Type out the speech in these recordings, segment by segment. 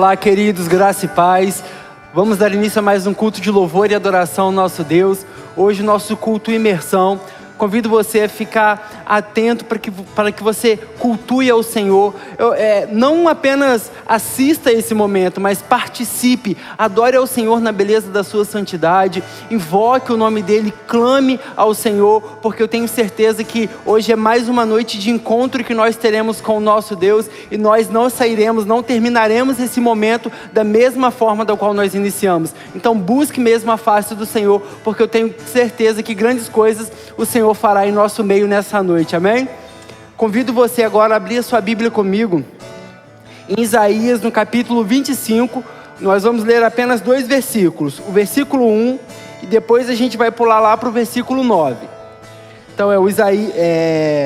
Olá, queridos, graça e paz. Vamos dar início a mais um culto de louvor e adoração ao nosso Deus. Hoje, nosso culto imersão. Convido você a ficar atento para que você cultue ao Senhor. Não apenas assista a esse momento, mas participe. Adore ao Senhor na beleza da sua santidade. Invoque o nome dEle, clame ao Senhor, porque eu tenho certeza que hoje é mais uma noite de encontro que nós teremos com o nosso Deus. E nós não sairemos, não terminaremos esse momento da mesma forma da qual nós iniciamos. Então busque mesmo a face do Senhor, porque eu tenho certeza que grandes coisas o Senhor fará em nosso meio nessa noite, amém? Convido você agora a abrir a sua Bíblia comigo, em Isaías, no capítulo 25, nós vamos ler apenas 2 versículos, o versículo 1, e depois a gente vai pular lá para o versículo 9. Então é o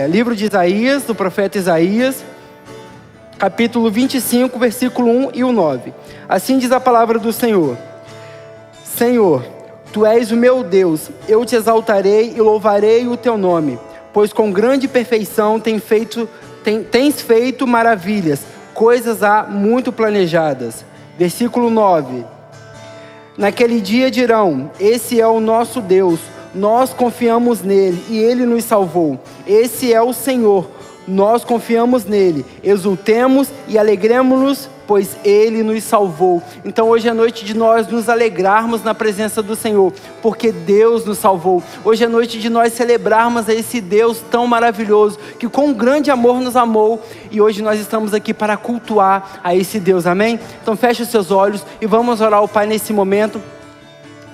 livro de Isaías, do profeta Isaías, capítulo 25, versículo 1 e o 9. Assim diz a palavra do Senhor: Senhor, Tu és o meu Deus, eu te exaltarei e louvarei o teu nome, pois com grande perfeição tens feito maravilhas, coisas há muito planejadas. Versículo 9. Naquele dia dirão: esse é o nosso Deus, nós confiamos nele e ele nos salvou. Esse é o Senhor, nós confiamos nele, exultemos e alegremos-nos, pois Ele nos salvou. Então hoje é noite de nós nos alegrarmos na presença do Senhor, porque Deus nos salvou. Hoje é noite de nós celebrarmos a esse Deus tão maravilhoso, que com grande amor nos amou, e hoje nós estamos aqui para cultuar a esse Deus, amém? Então feche os seus olhos e vamos orar ao Pai nesse momento,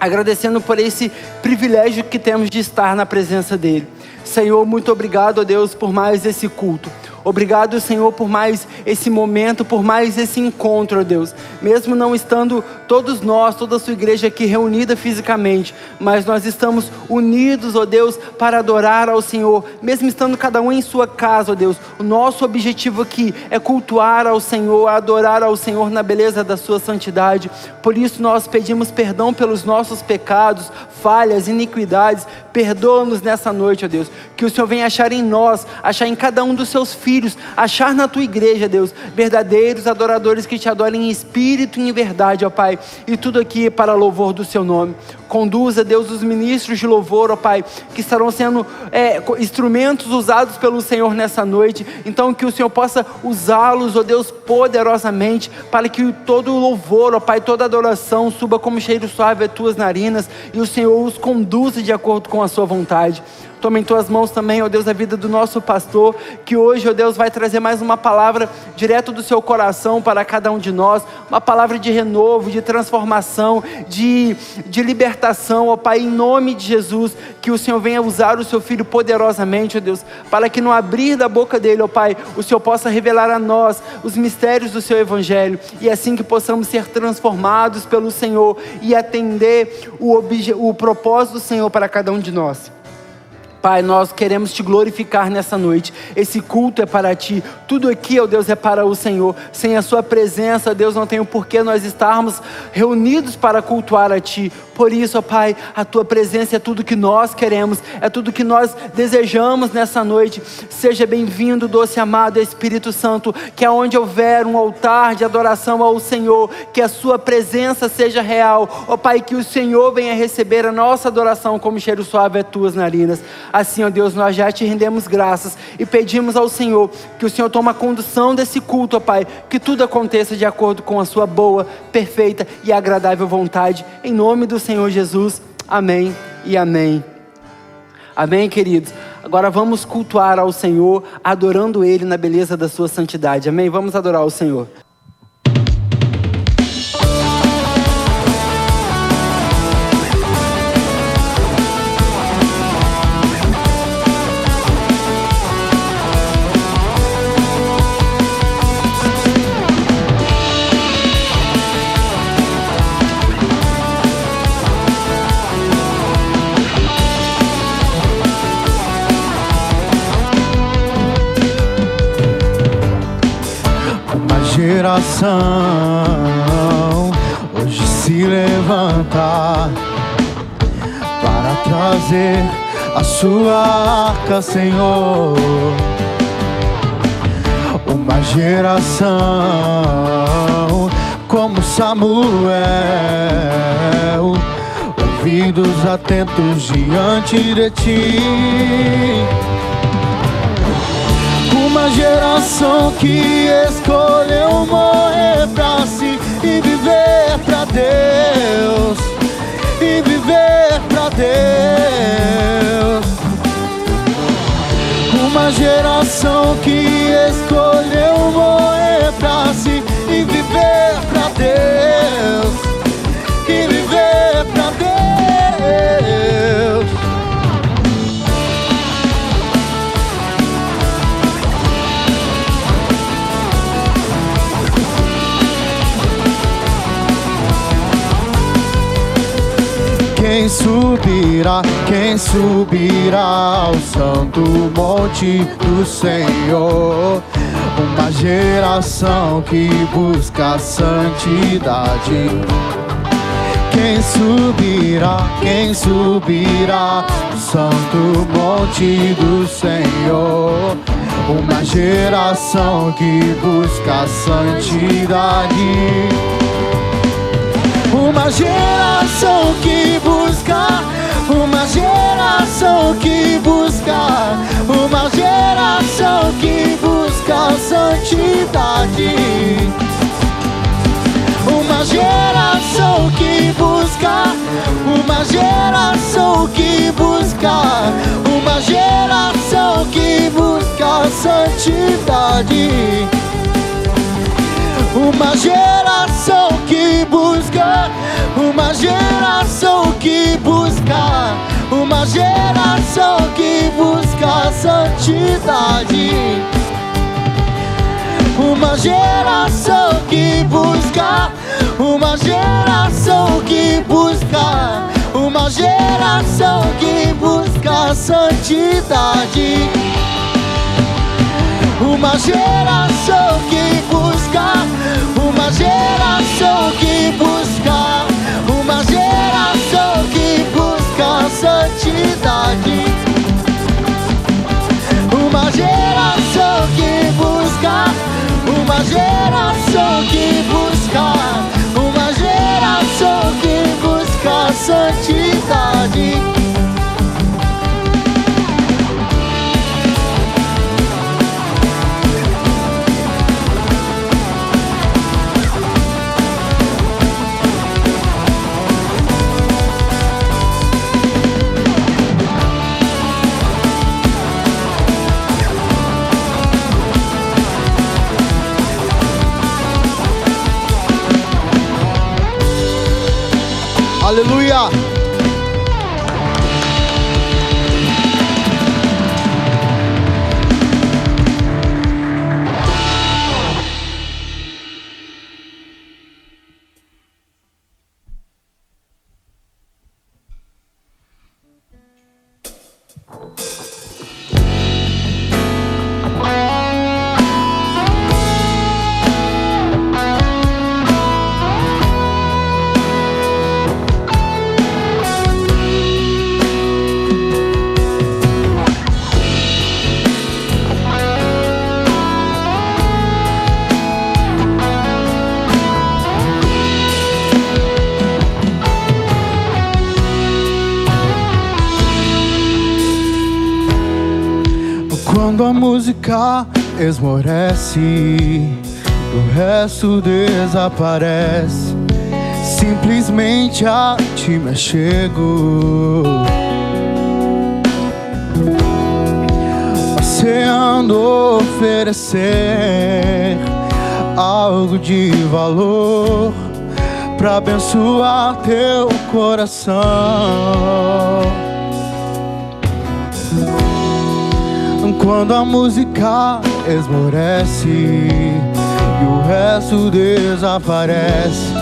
agradecendo por esse privilégio que temos de estar na presença dEle. Senhor, muito obrigado, ó Deus, por mais esse culto. Obrigado, Senhor, por mais esse momento, por mais esse encontro, ó Deus. Mesmo não estando todos nós, toda a sua igreja aqui reunida fisicamente, mas nós estamos unidos, ó Deus, para adorar ao Senhor. Mesmo estando cada um em sua casa, ó Deus, o nosso objetivo aqui é cultuar ao Senhor, adorar ao Senhor na beleza da sua santidade. Por isso nós pedimos perdão pelos nossos pecados, falhas, iniquidades. Perdoa-nos nessa noite, ó Deus. Que o Senhor venha achar em nós, achar em cada um dos seus filhos, achar na tua igreja, Deus, verdadeiros adoradores que te adorem em espírito e em verdade, ó Pai. E tudo aqui para louvor do seu nome. Conduza, Deus, os ministros de louvor, ó Pai, que estarão sendo instrumentos usados pelo Senhor nessa noite. Então que o Senhor possa usá-los, ó Deus, poderosamente, para que todo o louvor, ó Pai, toda adoração suba como cheiro suave às tuas narinas, e o Senhor os conduza de acordo com a sua vontade. Toma em tuas mãos também, ó Deus, a vida do nosso pastor, que hoje, ó Deus, vai trazer mais uma palavra direto do seu coração para cada um de nós, uma palavra de renovo, de transformação, de libertação, ó Pai, em nome de Jesus, que o Senhor venha usar o seu filho poderosamente, ó Deus, para que no abrir da boca dele, ó Pai, o Senhor possa revelar a nós os mistérios do seu evangelho, e assim que possamos ser transformados pelo Senhor e atender o propósito do Senhor para cada um de nós. Pai, nós queremos te glorificar nessa noite. Esse culto é para ti. Tudo aqui, ó Deus, é para o Senhor. Sem a sua presença, Deus, não tem o porquê nós estarmos reunidos para cultuar a ti. Por isso, ó Pai, a tua presença é tudo que nós queremos, é tudo que nós desejamos nessa noite. Seja bem-vindo, doce amado Espírito Santo, que aonde houver um altar de adoração ao Senhor, que a sua presença seja real. Ó Pai, que o Senhor venha receber a nossa adoração como cheiro suave às tuas narinas. Assim, ó Deus, nós já te rendemos graças e pedimos ao Senhor que o Senhor tome a condução desse culto, ó Pai, que tudo aconteça de acordo com a sua boa, perfeita e agradável vontade, em nome do Senhor Jesus, amém e amém. Amém, queridos? Agora vamos cultuar ao Senhor, adorando Ele na beleza da sua santidade, amém? Vamos adorar o Senhor. Geração hoje se levanta para trazer a sua arca, Senhor. Uma geração como Samuel, ouvidos atentos diante de ti. Uma geração que escolheu morrer pra si e viver pra Deus, e viver pra Deus. Uma geração que escolheu morrer pra si e viver pra Deus, e viver pra Deus. Quem subirá ao santo monte do Senhor? Uma geração que busca a santidade. Quem subirá ao santo monte do Senhor? Uma geração que busca a santidade. Uma geração que busca, uma geração que busca, uma geração que busca a santidade. Uma geração que busca, uma geração que busca, uma geração que busca a santidade. Uma geração que busca, uma geração que busca, uma geração que busca a santidade. Uma geração que busca, uma geração que busca, uma geração que busca a santidade. Uma geração que busca, uma geração que busca, uma geração que busca a santidade. Uma geração que busca, uma geração que busca, uma geração que busca a santidade. Aleluia! Quando a música esmorece, o resto desaparece. Simplesmente a ti me chego, ansiando oferecer algo de valor pra abençoar teu coração. Quando a música esmorece e o resto desaparece,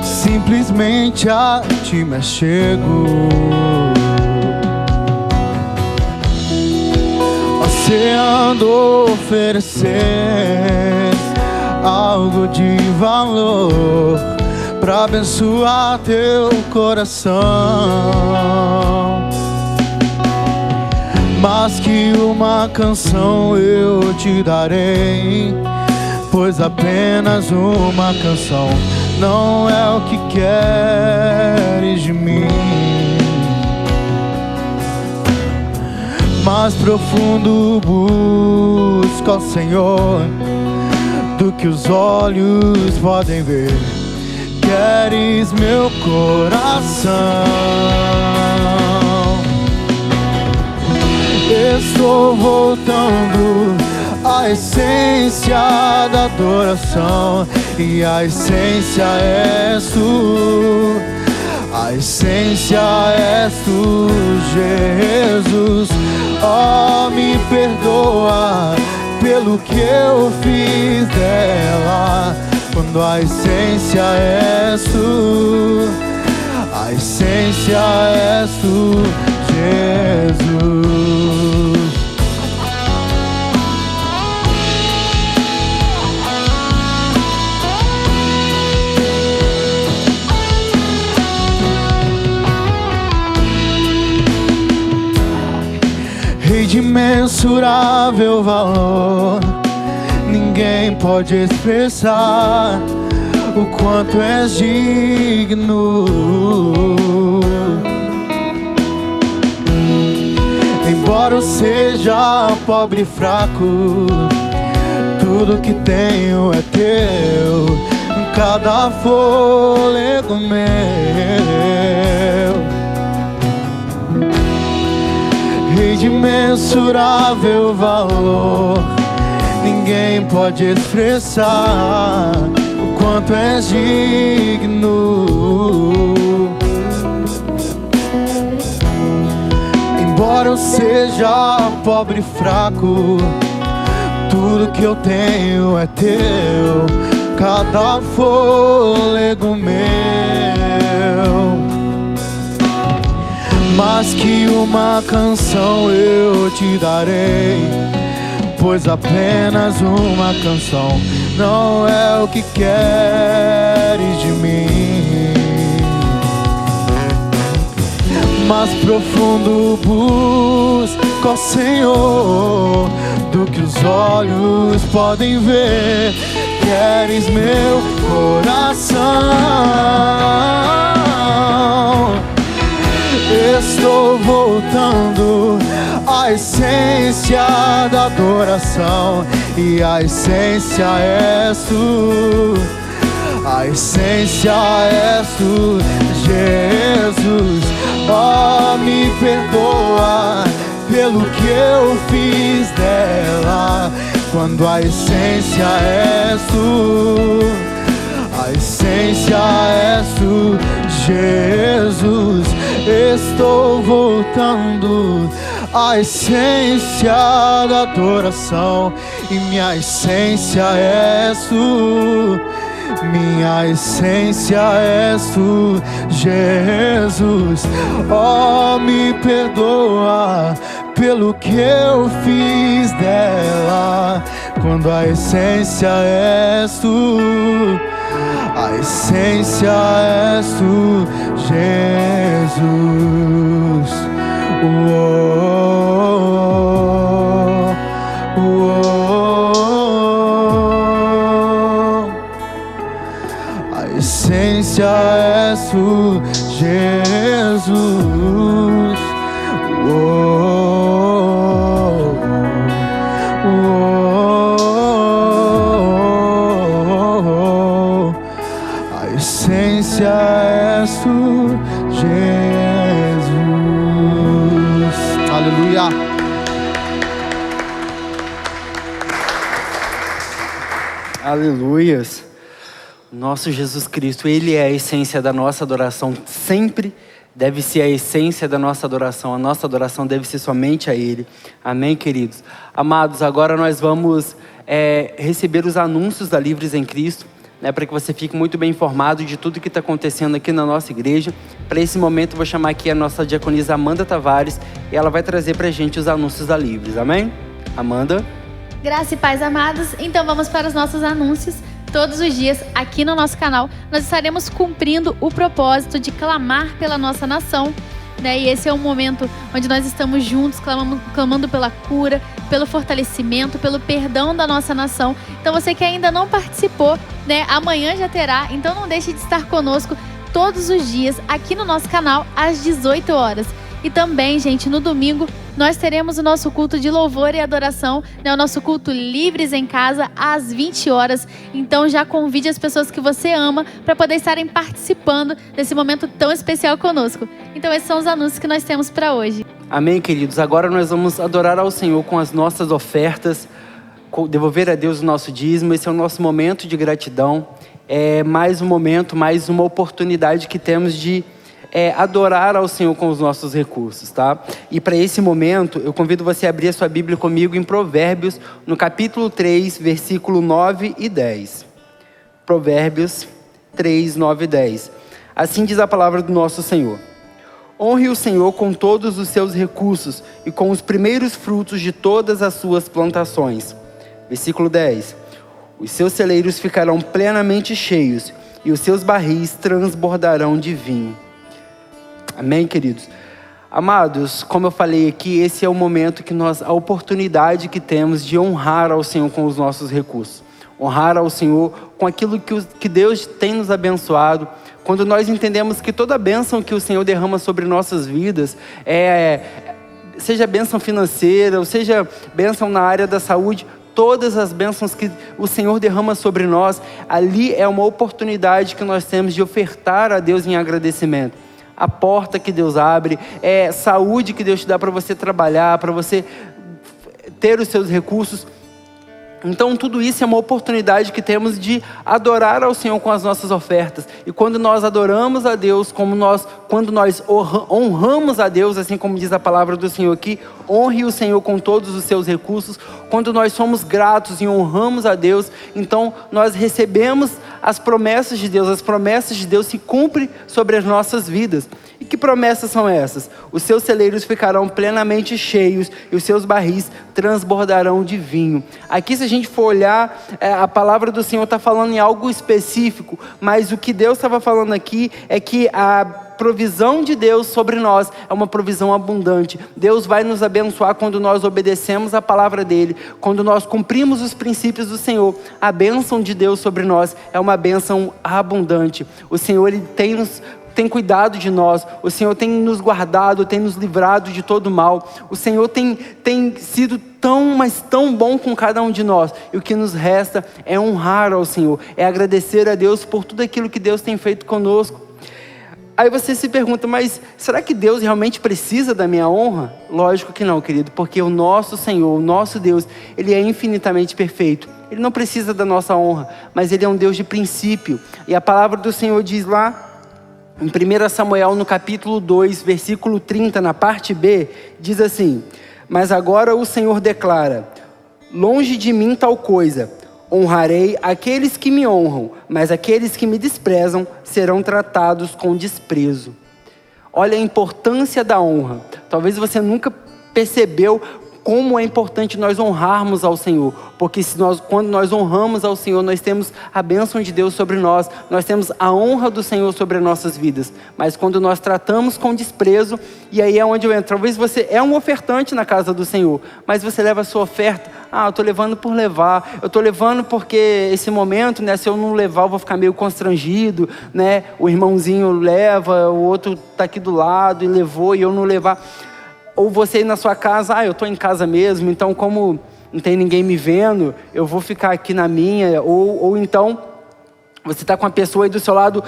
simplesmente a ti me chego, ansiando oferecer algo de valor pra abençoar teu coração. Mas que uma canção eu te darei, pois apenas uma canção não é o que queres de mim. Mais profundo busco ao Senhor do que os olhos podem ver. Queres meu coração. Estou voltando à essência da adoração, e a essência és tu, a essência és tu, Jesus. Oh, me perdoa pelo que eu fiz dela, quando a essência és tu, a essência és tu, Jesus. Rei de imensurável valor, ninguém pode expressar o quanto és digno. Embora eu seja pobre e fraco, tudo que tenho é teu, cada fôlego meu. Rei de imensurável valor, ninguém pode expressar o quanto és digno. Embora eu seja pobre e fraco, tudo que eu tenho é teu, cada fôlego meu. Mais que uma canção eu te darei, pois apenas uma canção não é o que queres de mim. Mais profundo busco ao Senhor do que os olhos podem ver. Queres meu coração. Estou voltando à essência da adoração, e a essência és tu, a essência és tu, Jesus. Oh, me perdoa pelo que eu fiz dela, quando a essência és tu, a essência és tu, Jesus. Estou voltando à essência da adoração, e minha essência és tu, minha essência és tu, Jesus. Oh, me perdoa pelo que eu fiz dela, quando a essência és tu, a essência és tu, Jesus. Uou, uou. A essência és tu, Jesus. Uou, uou. A essência és tu, Jesus. Aleluia. Aleluias. Nosso Jesus Cristo, Ele é a essência da nossa adoração. Sempre deve ser a essência da nossa adoração. A nossa adoração deve ser somente a Ele. Amém, queridos? Amados, agora nós vamos receber os anúncios da Livres em Cristo, né, para que você fique muito bem informado de tudo que está acontecendo aqui na nossa igreja. Para esse momento, eu vou chamar aqui a nossa diaconisa Amanda Tavares, e ela vai trazer para a gente os anúncios da Livres. Amém? Amanda? Graça e paz, amados. Então vamos para os nossos anúncios. Todos os dias, aqui no nosso canal, nós estaremos cumprindo o propósito de clamar pela nossa nação, né? E esse é um momento onde nós estamos juntos, clamando pela cura, pelo fortalecimento, pelo perdão da nossa nação. Então você que ainda não participou, né, amanhã já terá, então não deixe de estar conosco todos os dias aqui no nosso canal às 18 horas. E também, gente, no domingo nós teremos o nosso culto de louvor e adoração, né? O nosso culto Livres em Casa às 20 horas. Então já convide as pessoas que você ama para poder estarem participando desse momento tão especial conosco. Então esses são os anúncios que nós temos para hoje. Amém, queridos? Agora nós vamos adorar ao Senhor com as nossas ofertas, devolver a Deus o nosso dízimo. Esse é o nosso momento de gratidão. É mais um momento, mais uma oportunidade que temos de adorar ao Senhor com os nossos recursos, tá? E para esse momento, eu convido você a abrir a sua Bíblia comigo em Provérbios, no capítulo 3, versículo 9 e 10. Provérbios 3, 9 e 10. Assim diz a palavra do nosso Senhor. Honre o Senhor com todos os seus recursos e com os primeiros frutos de todas as suas plantações. Versículo 10. Os seus celeiros ficarão plenamente cheios e os seus barris transbordarão de vinho. Amém, queridos? Amados, como eu falei aqui, esse é o momento que a oportunidade que temos de honrar ao Senhor com os nossos recursos. Honrar ao Senhor com aquilo que Deus tem nos abençoado. Quando nós entendemos que toda bênção que o Senhor derrama sobre nossas vidas, seja bênção financeira, ou seja bênção na área da saúde, todas as bênçãos que o Senhor derrama sobre nós, ali é uma oportunidade que nós temos de ofertar a Deus em agradecimento. A porta que Deus abre, saúde que Deus te dá para você trabalhar, para você ter os seus recursos. Então tudo isso é uma oportunidade que temos de adorar ao Senhor com as nossas ofertas. E quando nós adoramos a Deus, quando nós honramos a Deus, assim como diz a palavra do Senhor aqui, honre o Senhor com todos os seus recursos. Quando nós somos gratos e honramos a Deus, então nós recebemos as promessas de Deus. As promessas de Deus se cumprem sobre as nossas vidas. E que promessas são essas? Os seus celeiros ficarão plenamente cheios e os seus barris transbordarão de vinho. Aqui, se a gente for olhar, a palavra do Senhor está falando em algo específico, mas o que Deus estava falando aqui é que a provisão de Deus sobre nós é uma provisão abundante. Deus vai nos abençoar quando nós obedecemos a palavra dele, quando nós cumprimos os princípios do Senhor. A bênção de Deus sobre nós é uma bênção abundante. O Senhor, ele tem cuidado de nós, o Senhor tem nos guardado, tem nos livrado de todo mal. O Senhor tem sido mas tão bom com cada um de nós. E o que nos resta é honrar ao Senhor, é agradecer a Deus por tudo aquilo que Deus tem feito conosco. Aí você se pergunta, mas será que Deus realmente precisa da minha honra? Lógico que não, querido, porque o nosso Senhor, o nosso Deus, ele é infinitamente perfeito. Ele não precisa da nossa honra, mas ele é um Deus de princípio. E a palavra do Senhor diz lá, em 1 Samuel, no capítulo 2, versículo 30, na parte B, diz assim: mas agora o Senhor declara, longe de mim tal coisa, honrarei aqueles que me honram, mas aqueles que me desprezam serão tratados com desprezo. Olha a importância da honra. Talvez você nunca percebeu como é importante nós honrarmos ao Senhor, porque quando nós honramos ao Senhor, nós temos a bênção de Deus sobre nós, nós temos a honra do Senhor sobre as nossas vidas. Mas quando nós tratamos com desprezo, e aí é onde eu entro, talvez você é um ofertante na casa do Senhor, mas você leva a sua oferta, eu estou levando por levar, eu estou levando porque esse momento, né, se eu não levar eu vou ficar meio constrangido, né, o irmãozinho leva, o outro está aqui do lado e levou e eu não levar. Ou você ir na sua casa, eu estou em casa mesmo, então como não tem ninguém me vendo, eu vou ficar aqui na minha. Ou então, você está com a pessoa aí do seu lado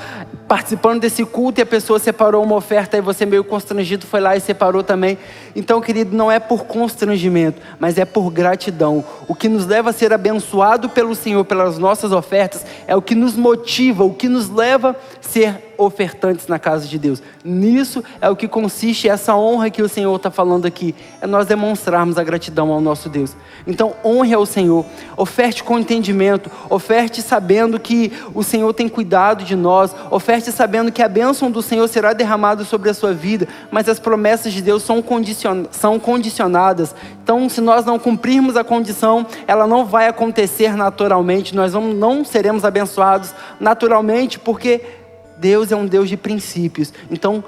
participando desse culto e a pessoa separou uma oferta e você meio constrangido foi lá e separou também. Então, querido, não é por constrangimento, mas é por gratidão. O que nos leva a ser abençoado pelo Senhor pelas nossas ofertas é o que nos motiva, o que nos leva a ser ofertantes na casa de Deus. Nisso é o que consiste essa honra que o Senhor está falando aqui. É nós demonstrarmos a gratidão ao nosso Deus. Então honre ao Senhor, oferte com entendimento, oferte sabendo que o Senhor tem cuidado de nós, oferte sabendo que a bênção do Senhor será derramada sobre a sua vida, mas as promessas de Deus são condicionadas. Então se nós não cumprirmos a condição, ela não vai acontecer naturalmente, nós não seremos abençoados naturalmente, porque Deus é um Deus de princípios. Então,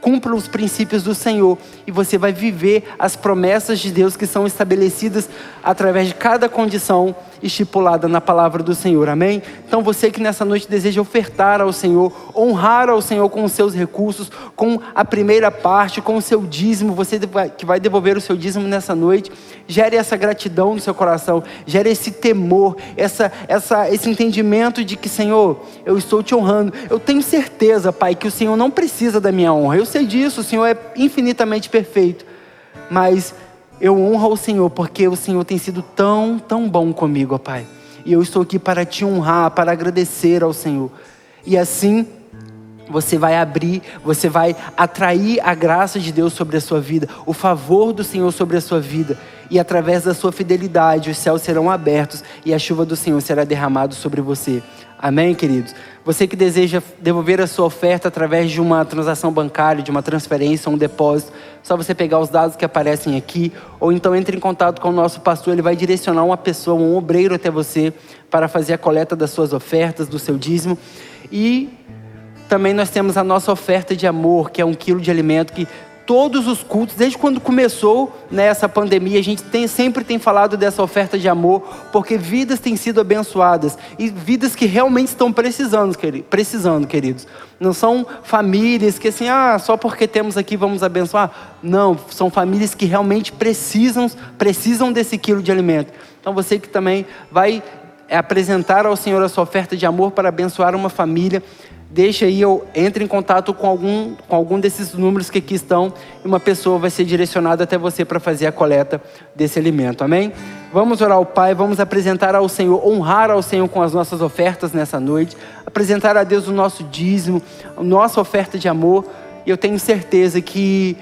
cumpra os princípios do Senhor e você vai viver as promessas de Deus que são estabelecidas através de cada condição estipulada na palavra do Senhor, amém? Então você que nessa noite deseja ofertar ao Senhor, honrar ao Senhor com os seus recursos, com a primeira parte, com o seu dízimo, você que vai devolver o seu dízimo nessa noite, gere essa gratidão no seu coração, gere esse temor, esse entendimento de que, Senhor, eu estou te honrando. Eu tenho certeza, Pai, que o Senhor não precisa da minha honra, eu sei disso, o Senhor é infinitamente perfeito, mas eu honro ao Senhor porque o Senhor tem sido tão bom comigo, ó Pai. E eu estou aqui para te honrar, para agradecer ao Senhor. E assim, você vai atrair a graça de Deus sobre a sua vida, o favor do Senhor sobre a sua vida. E através da sua fidelidade, os céus serão abertos e a chuva do Senhor será derramada sobre você. Amém, queridos? Você que deseja devolver a sua oferta através de uma transação bancária, de uma transferência ou um depósito, só você pegar os dados que aparecem aqui, ou então entre em contato com o nosso pastor, ele vai direcionar uma pessoa, um obreiro até você, para fazer a coleta das suas ofertas, do seu dízimo. E também nós temos a nossa oferta de amor, que é 1 quilo de alimento que todos os cultos, desde quando começou essa pandemia, a gente sempre tem falado dessa oferta de amor, porque vidas têm sido abençoadas, e vidas que realmente estão precisando, queridos. Não são famílias que assim, só porque temos aqui vamos abençoar. Não, são famílias que realmente precisam desse quilo de alimento. Então você que também vai apresentar ao Senhor a sua oferta de amor para abençoar uma família, deixa aí, entre em contato com algum desses números que aqui estão, e uma pessoa vai ser direcionada até você para fazer a coleta desse alimento, amém? Vamos orar ao Pai, vamos apresentar ao Senhor, honrar ao Senhor com as nossas ofertas nessa noite, apresentar a Deus o nosso dízimo, a nossa oferta de amor, e eu tenho certeza que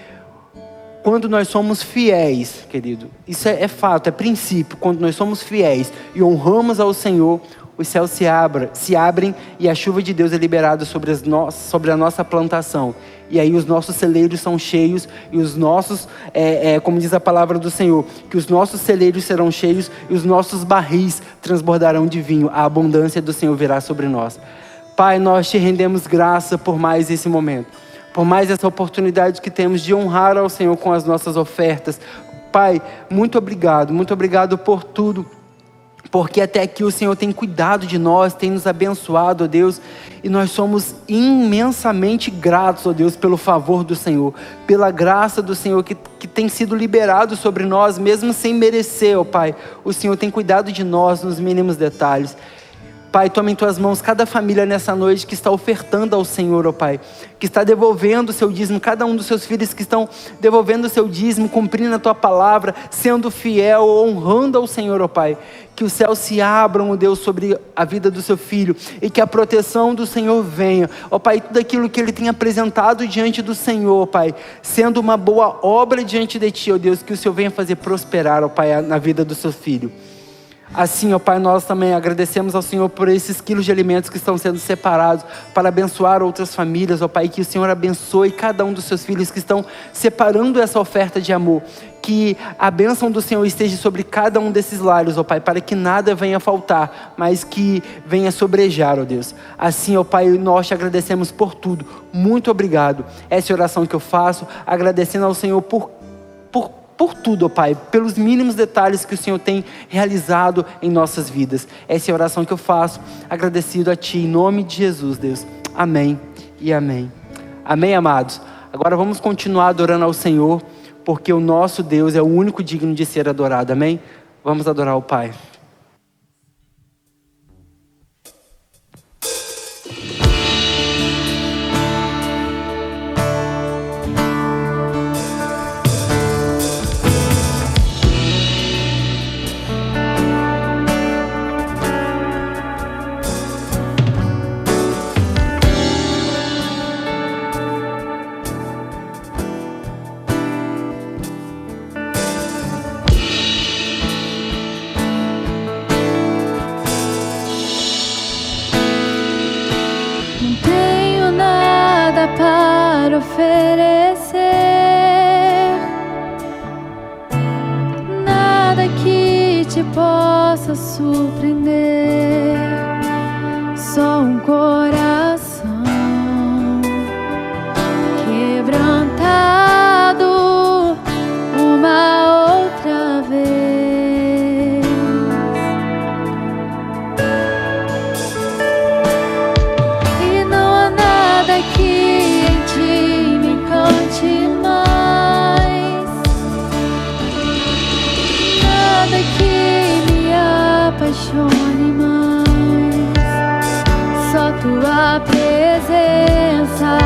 quando nós somos fiéis, querido, isso é fato, é princípio, quando nós somos fiéis e honramos ao Senhor, os céus se abrem e a chuva de Deus é liberada sobre a nossa plantação. E aí os nossos celeiros são cheios e os nossos, como diz a palavra do Senhor, que os nossos celeiros serão cheios e os nossos barris transbordarão de vinho. A abundância do Senhor virá sobre nós. Pai, nós te rendemos graça por mais esse momento, por mais essa oportunidade que temos de honrar ao Senhor com as nossas ofertas. Pai, muito obrigado por tudo, porque até aqui o Senhor tem cuidado de nós, tem nos abençoado, ó Deus, e nós somos imensamente gratos, ó Deus, pelo favor do Senhor, pela graça do Senhor que tem sido liberado sobre nós, mesmo sem merecer, ó Pai. O Senhor tem cuidado de nós nos mínimos detalhes. Pai, toma em tuas mãos cada família nessa noite que está ofertando ao Senhor, ó Pai, que está devolvendo o seu dízimo, cada um dos seus filhos que estão devolvendo o seu dízimo, cumprindo a tua palavra, sendo fiel, honrando ao Senhor, ó Pai. Que os céus se abram, ó Deus, sobre a vida do seu filho e que a proteção do Senhor venha, ó Pai, tudo aquilo que ele tem apresentado diante do Senhor, ó Pai, sendo uma boa obra diante de ti, ó Deus, que o Senhor venha fazer prosperar, ó Pai, na vida do seu filho. Assim, ó Pai, nós também agradecemos ao Senhor por esses quilos de alimentos que estão sendo separados para abençoar outras famílias, ó Pai, que o Senhor abençoe cada um dos seus filhos que estão separando essa oferta de amor, que a bênção do Senhor esteja sobre cada um desses lares, ó Pai, para que nada venha faltar, mas que venha sobrejar, ó Deus. Assim, ó Pai, nós te agradecemos por tudo, muito obrigado. Essa é a oração que eu faço, agradecendo ao Senhor por tudo, ó Pai, pelos mínimos detalhes que o Senhor tem realizado em nossas vidas. Essa é a oração que eu faço, agradecido a Ti, em nome de Jesus, Deus. Amém e amém. Amém, amados? Agora vamos continuar adorando ao Senhor, porque o nosso Deus é o único digno de ser adorado, amém? Vamos adorar o Pai. Para oferecer nada que te possa surpreender, só um coração quebrado. questione mais. Só tua presença,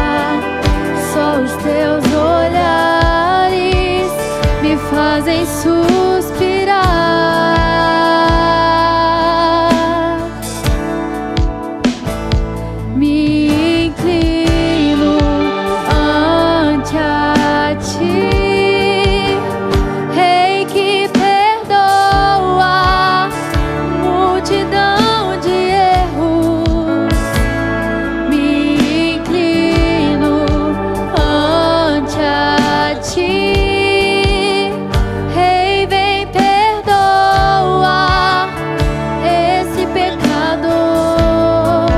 só os teus olhares me fazem suspirar. Me inclino ante a ti, Rei que perdoa multidão de erros. Me inclino ante a ti, Rei, vem perdoa esse pecador.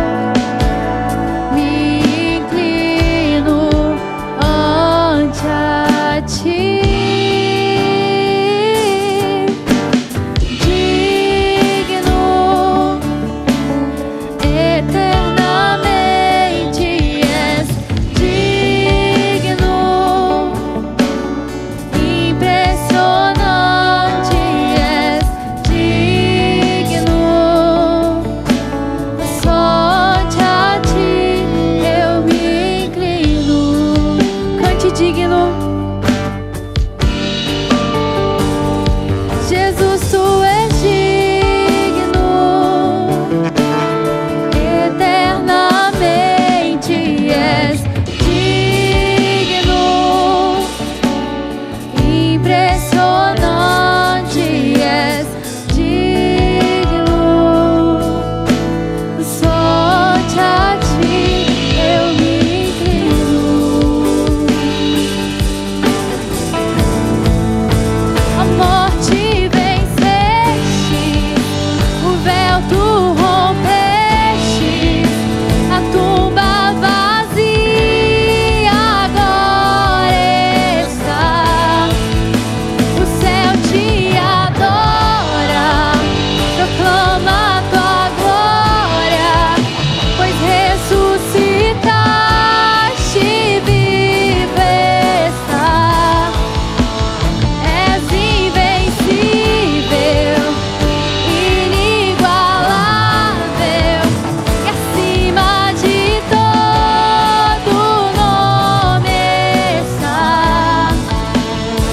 Me inclino ante a ti. Digno, eternamente és digno, impressionante és digno. Só ante a ti eu me inclino. Cante digno. Jesus, tu és digno, eternamente és digno, impressionante és digno. Só ante a ti eu me inclino. A morte venceste, o véu tu rompeste, a tumba vazia agora está. O céu te adora, proclama tua glória, pois ressuscitaste e vivo está. És invencível, inigualável, e acima de todo nome está.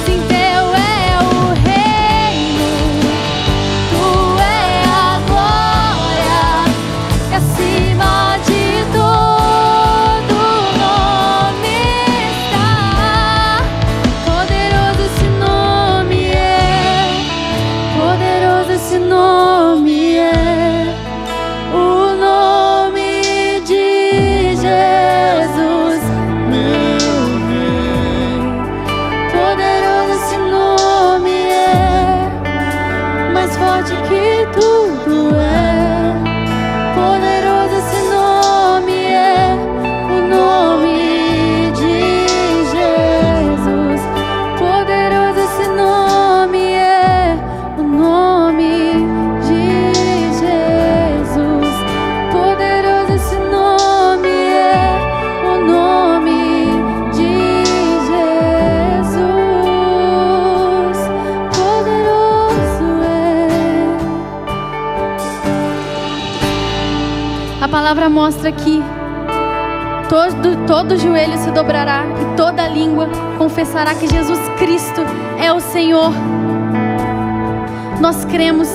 Sim, teu é o reino, tu é a glória, e acima de todo nome está. Poderoso esse nome é, poderoso esse nome é, o nome de Jesus, meu Rei. Poderoso esse nome é, mais forte que tudo é. Poderoso esse nome é, o nome de Jesus. Poderoso esse nome é, o nome de Jesus. Poderoso esse nome é, o nome de Jesus. Poderoso é. A palavra mostra que todo joelho se dobrará e toda língua confessará que Jesus Cristo é o Senhor. Nós cremos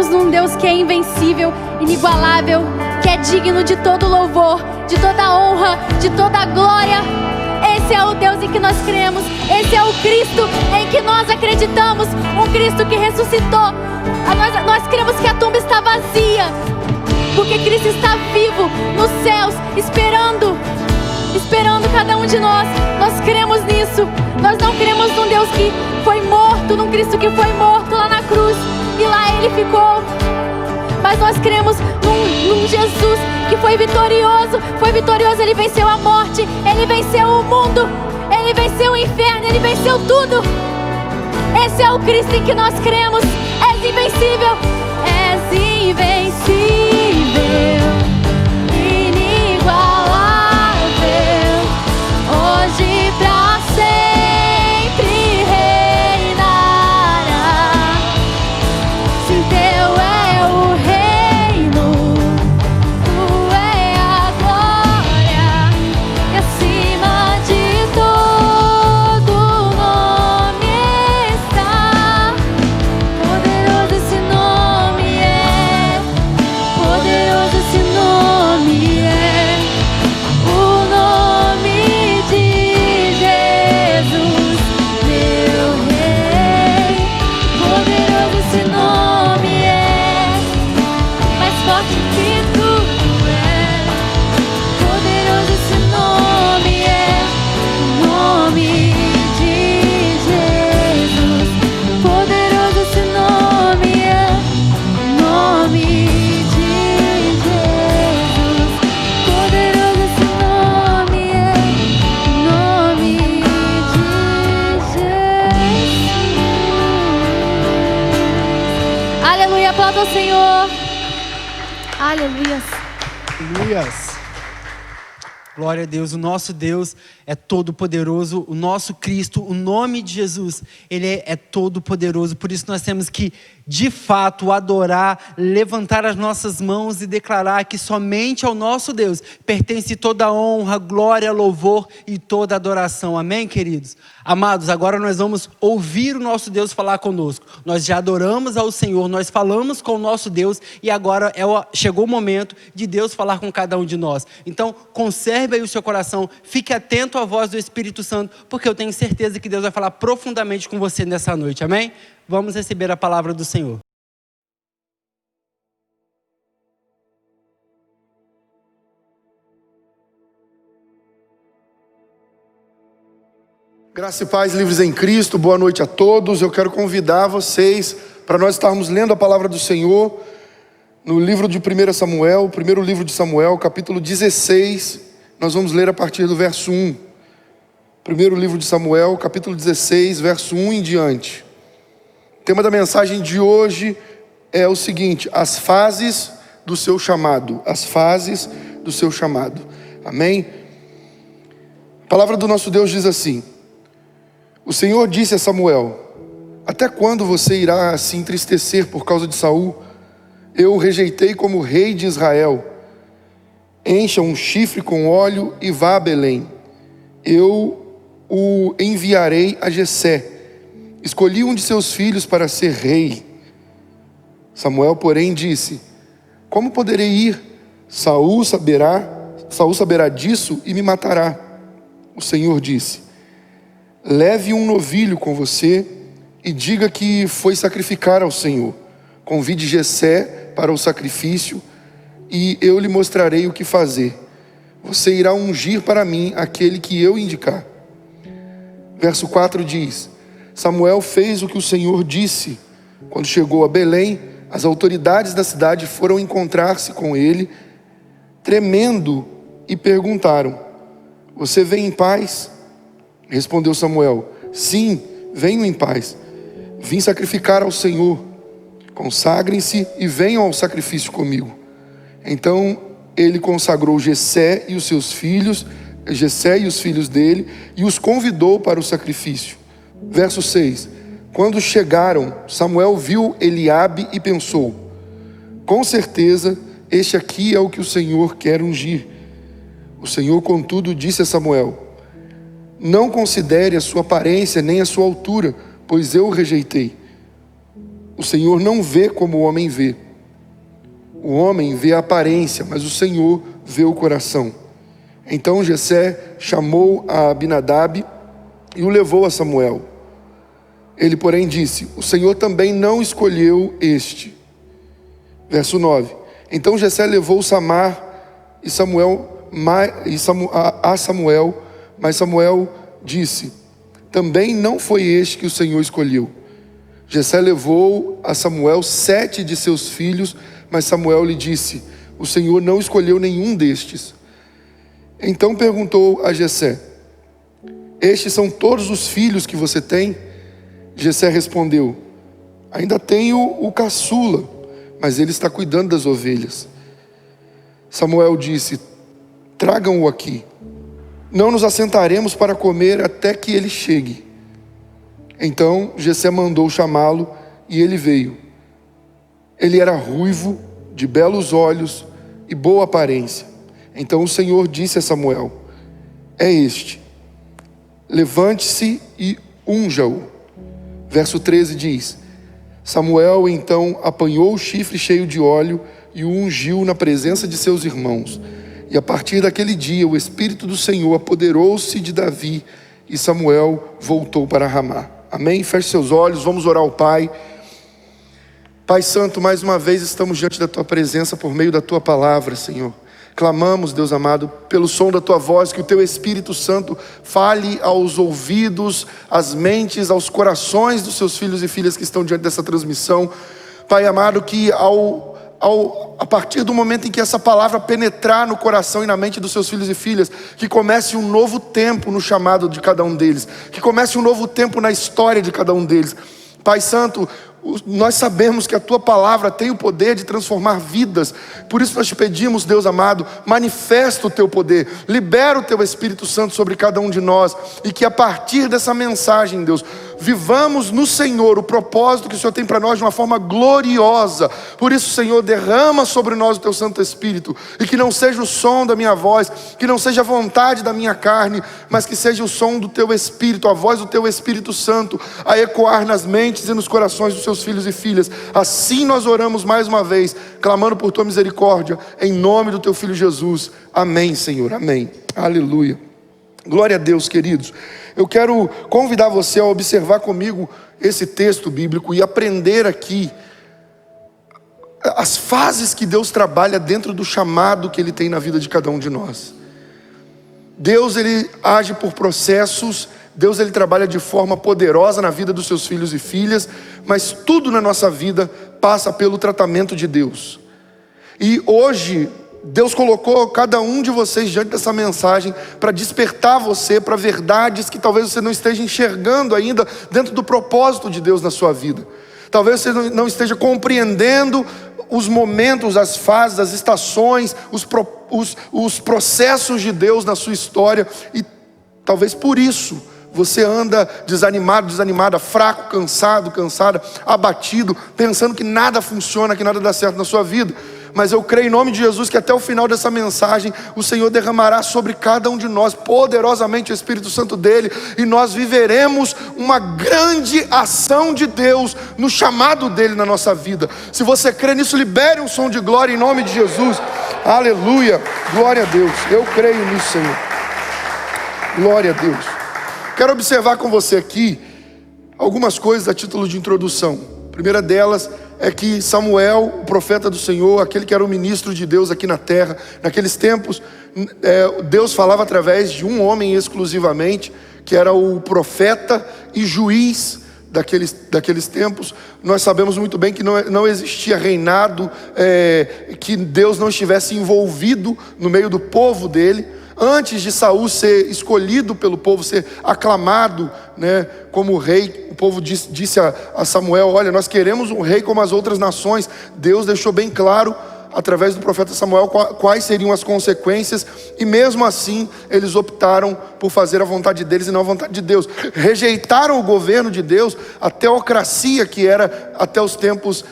num Deus que é invencível, inigualável, que é digno de todo louvor, de toda honra, de toda glória. Esse é o Deus em que nós cremos, esse é o Cristo em que nós acreditamos, um Cristo que ressuscitou. Nós cremos que a tumba está vazia, porque Cristo está vivo nos céus, esperando cada um de nós. Nós cremos nisso. Nós não cremos num Deus que foi morto, num Cristo que foi morto lá na cruz e lá ele ficou. Mas nós cremos num Jesus que foi vitorioso. Ele venceu a morte, ele venceu o mundo, ele venceu o inferno, ele venceu tudo. Esse é o Cristo em que nós cremos. És invencível, inigualável, hoje pra sempre reinará. Sim, teu é o Aleluia, aplauda o Senhor. Aleluia. Aleluias. Glória a Deus, o nosso Deus é todo poderoso, o nosso Cristo, o nome de Jesus, Ele é todo poderoso. Por isso nós temos que, de fato, adorar, levantar as nossas mãos e declarar que somente ao nosso Deus pertence toda a honra, glória, louvor e toda adoração. Amém, queridos? Amados, agora nós vamos ouvir o nosso Deus falar conosco. Nós já adoramos ao Senhor, nós falamos com o nosso Deus e agora chegou o momento de Deus falar com cada um de nós. Então, conserve aí o seu coração, fique atento à voz do Espírito Santo, porque eu tenho certeza que Deus vai falar profundamente com você nessa noite, amém? Vamos receber a palavra do Senhor. Graça e paz, livres em Cristo, boa noite a todos. Eu quero convidar vocês para nós estarmos lendo a palavra do Senhor no livro de 1 Samuel, primeiro livro de Samuel, capítulo 16. Nós vamos ler a partir do verso 1. Primeiro livro de Samuel, capítulo 16, verso 1 em diante. O tema da mensagem de hoje é o seguinte: as fases do seu chamado. As fases do seu chamado. Amém? A palavra do nosso Deus diz assim: o Senhor disse a Samuel: até quando você irá se entristecer por causa de Saul? Eu o rejeitei como rei de Israel. Encha um chifre com óleo e vá a Belém. Eu o enviarei a Jessé. Escolhi um de seus filhos para ser rei. Samuel, porém, disse: como poderei ir? Saul saberá disso e me matará. O Senhor disse: leve um novilho com você e diga que foi sacrificar ao Senhor. Convide Jessé para o sacrifício e eu lhe mostrarei o que fazer. Você irá ungir para mim aquele que eu indicar. Verso 4 diz: Samuel fez o que o Senhor disse. Quando chegou a Belém, as autoridades da cidade foram encontrar-se com ele, tremendo, e perguntaram: você vem em paz? Respondeu Samuel: sim, venho em paz. Vim sacrificar ao Senhor. Consagrem-se e venham ao sacrifício comigo. Então ele consagrou Jessé e os seus filhos, Jessé e os filhos dele, e os convidou para o sacrifício. Verso 6: quando chegaram, Samuel viu Eliabe e pensou: com certeza este aqui é o que o Senhor quer ungir. O Senhor, contudo, disse a Samuel: não considere a sua aparência nem a sua altura, pois eu o rejeitei. O Senhor não vê como o homem vê. O homem vê a aparência, mas o Senhor vê o coração. Então Jessé chamou a Abinadab e o levou a Samuel. Ele, porém, disse: o Senhor também não escolheu este. Verso 9: então Jessé levou Samar a Samuel, mas Samuel disse: também não foi este que o Senhor escolheu. Jessé levou a Samuel 7 de seus filhos, mas Samuel lhe disse: o Senhor não escolheu nenhum destes. Então perguntou a Jessé: estes são todos os filhos que você tem? Jessé respondeu: ainda tenho o caçula, mas ele está cuidando das ovelhas. Samuel disse: tragam-o aqui. Não nos assentaremos para comer até que ele chegue. Então Jessé mandou chamá-lo e ele veio. Ele era ruivo, de belos olhos e boa aparência. Então o Senhor disse a Samuel: é este, levante-se e unja-o. Verso 13 diz: Samuel então apanhou o chifre cheio de óleo e o ungiu na presença de seus irmãos. E a partir daquele dia o Espírito do Senhor apoderou-se de Davi e Samuel voltou para Ramá. Amém? Feche seus olhos, vamos orar ao Pai. Pai Santo, mais uma vez estamos diante da Tua presença por meio da Tua palavra, Senhor. Clamamos, Deus amado, pelo som da Tua voz, que o Teu Espírito Santo fale aos ouvidos, às mentes, aos corações dos Seus filhos e filhas que estão diante dessa transmissão. Pai amado, que a partir do momento em que essa palavra penetrar no coração e na mente dos seus filhos e filhas, que comece um novo tempo no chamado de cada um deles, que comece um novo tempo na história de cada um deles. Pai Santo, Nós sabemos que a Tua palavra tem o poder de transformar vidas. Por isso nós te pedimos, Deus amado, manifesta o Teu poder, libera o Teu Espírito Santo sobre cada um de nós, e que a partir dessa mensagem, Deus, vivamos no Senhor o propósito que o Senhor tem para nós de uma forma gloriosa. Por isso, Senhor, derrama sobre nós o Teu Santo Espírito, e que não seja o som da minha voz, que não seja a vontade da minha carne, mas que seja o som do Teu Espírito, a voz do Teu Espírito Santo, a ecoar nas mentes e nos corações dos Seus filhos e filhas. Assim nós oramos mais uma vez, clamando por Tua misericórdia, em nome do Teu Filho Jesus. Amém, Senhor, amém. Aleluia. Glória a Deus, queridos. Eu quero convidar você a observar comigo esse texto bíblico e aprender aqui as fases que Deus trabalha dentro do chamado que Ele tem na vida de cada um de nós. Deus, Ele age por processos. Deus, Ele trabalha de forma poderosa na vida dos seus filhos e filhas, mas tudo na nossa vida passa pelo tratamento de Deus. E hoje Deus colocou cada um de vocês diante dessa mensagem para despertar você para verdades que talvez você não esteja enxergando ainda dentro do propósito de Deus na sua vida. Talvez você não esteja compreendendo os momentos, as fases, as estações, os processos de Deus na sua história, e talvez por isso você anda desanimado, desanimada, fraco, cansado, cansada, abatido, pensando que nada funciona, que nada dá certo na sua vida. Mas eu creio em nome de Jesus que até o final dessa mensagem o Senhor derramará sobre cada um de nós poderosamente o Espírito Santo dele, e nós viveremos uma grande ação de Deus no chamado dele na nossa vida. Se você crê nisso, libere um som de glória em nome de Jesus. Aleluia, glória a Deus. Eu creio nisso, Senhor. Glória a Deus. Quero observar com você aqui algumas coisas a título de introdução. A primeira delas é que Samuel, o profeta do Senhor, aquele que era o ministro de Deus aqui na terra, naqueles tempos, Deus falava através de um homem exclusivamente, que era o profeta e juiz daqueles tempos. Nós sabemos muito bem que não existia reinado, que Deus não estivesse envolvido no meio do povo dele. Antes de Saul ser escolhido pelo povo, ser aclamado, né, como rei, o povo disse a Samuel: olha, nós queremos um rei como as outras nações. Deus deixou bem claro, através do profeta Samuel, quais seriam as consequências, e mesmo assim eles optaram por fazer a vontade deles e não a vontade de Deus. Rejeitaram o governo de Deus, a teocracia que era até os tempos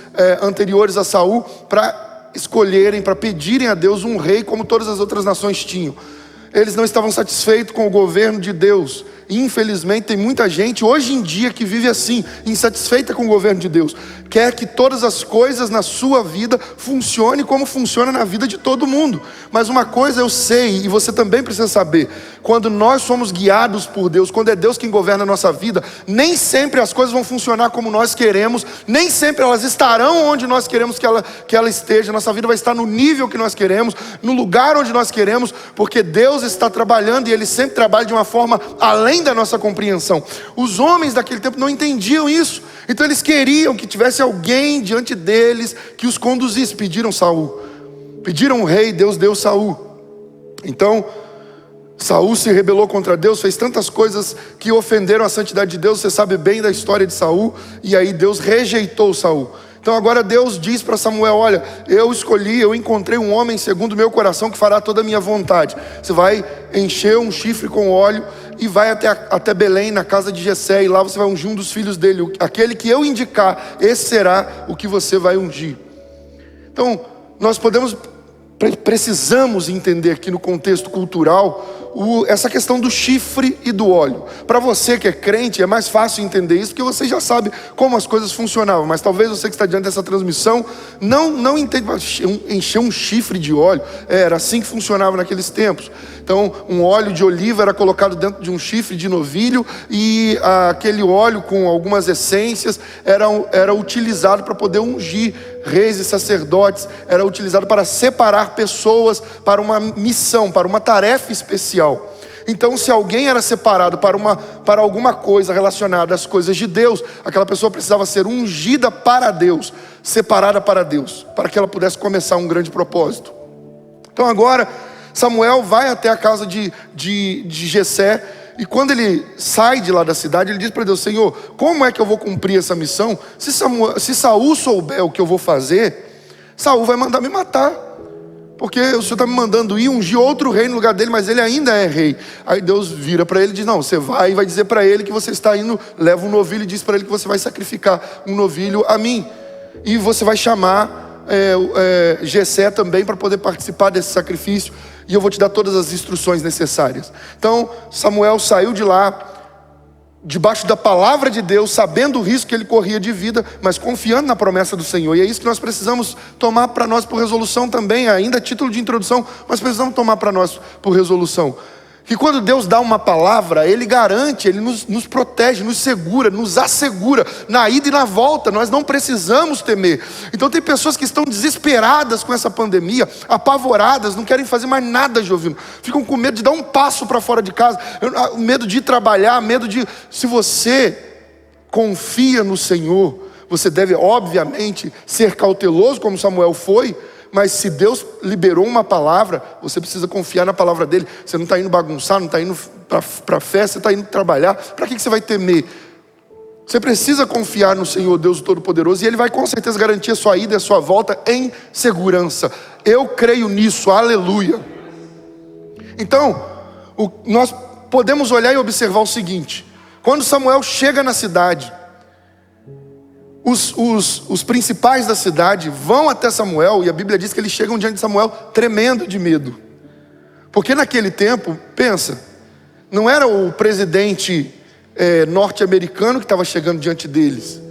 anteriores a Saul, para escolherem, para pedirem a Deus um rei como todas as outras nações tinham. Eles não estavam satisfeitos com o governo de Deus. E infelizmente tem muita gente hoje em dia que vive assim, insatisfeita com o governo de Deus. Quer que todas as coisas na sua vida funcionem como funciona na vida de todo mundo. Mas uma coisa eu sei, e você também precisa saber: quando nós somos guiados por Deus, quando é Deus quem governa a nossa vida, nem sempre as coisas vão funcionar como nós queremos, nem sempre elas estarão onde nós queremos que ela esteja. Nossa vida vai estar no nível que nós queremos, no lugar onde nós queremos, porque Deus está trabalhando, e Ele sempre trabalha de uma forma além da nossa compreensão. Os homens daquele tempo não entendiam isso, então eles queriam que tivesse alguém diante deles que os conduzisse. Pediram Saul, pediram um rei. Deus deu Saul. Então Saul se rebelou contra Deus, fez tantas coisas que ofenderam a santidade de Deus. Você sabe bem da história de Saul, e aí Deus rejeitou Saul. Então agora Deus diz para Samuel: olha, eu encontrei um homem segundo o meu coração que fará toda a minha vontade. Você vai encher um chifre com óleo e vai até Belém, na casa de Jessé, e lá você vai ungir um dos filhos dele. Aquele que eu indicar, esse será o que você vai ungir. Então nós precisamos entender aqui no contexto cultural essa questão do chifre e do óleo. Para você que é crente, é mais fácil entender isso, porque você já sabe como as coisas funcionavam. Mas talvez você que está diante dessa transmissão não entenda. Encher um chifre de óleo, era assim que funcionava naqueles tempos. Então um óleo de oliva era colocado dentro de um chifre de novilho, e aquele óleo com algumas essências era utilizado para poder ungir reis e sacerdotes. Era utilizado para separar pessoas para uma missão, para uma tarefa especial. Então, se alguém era separado para alguma coisa relacionada às coisas de Deus, aquela pessoa precisava ser ungida para Deus, separada para Deus, para que ela pudesse começar um grande propósito. Então agora Samuel vai até a casa de Jessé, E quando ele sai de lá da cidade, ele diz para Deus: Senhor, como é que eu vou cumprir essa missão? Se Saul souber o que eu vou fazer, Saul vai mandar me matar, porque o Senhor está me mandando ir ungir outro rei no lugar dele, mas ele ainda é rei. Aí Deus vira para ele e diz: não, você vai e vai dizer para ele que você está indo, leva um novilho e diz para ele que você vai sacrificar um novilho a mim. E você vai chamar Jessé também para poder participar desse sacrifício, e eu vou te dar todas as instruções necessárias. Então Samuel saiu de lá debaixo da palavra de Deus, sabendo o risco que ele corria de vida, mas confiando na promessa do Senhor. E é isso que nós precisamos tomar para nós por resolução também, ainda a título de introdução, mas precisamos tomar para nós por resolução. Que quando Deus dá uma palavra, Ele garante, Ele nos protege, nos segura, nos assegura, na ida e na volta. Nós não precisamos temer. Então tem pessoas que estão desesperadas com essa pandemia, apavoradas, não querem fazer mais nada, Jovino. Ficam com medo de dar um passo para fora de casa, medo de ir trabalhar, medo de... Se você confia no Senhor, você deve obviamente ser cauteloso como Samuel foi. Mas se Deus liberou uma palavra, você precisa confiar na palavra dele. Você não está indo bagunçar, não está indo para festa, você está indo trabalhar. Para que você vai temer? Você precisa confiar no Senhor Deus Todo-Poderoso, e Ele vai com certeza garantir a sua ida e a sua volta em segurança. Eu creio nisso, aleluia. Então, nós podemos olhar e observar o seguinte: quando Samuel chega na cidade, os principais da cidade vão até Samuel, e a Bíblia diz que eles chegam diante de Samuel tremendo de medo. Porque naquele tempo, pensa, não era o presidente norte-americano que estava chegando diante deles,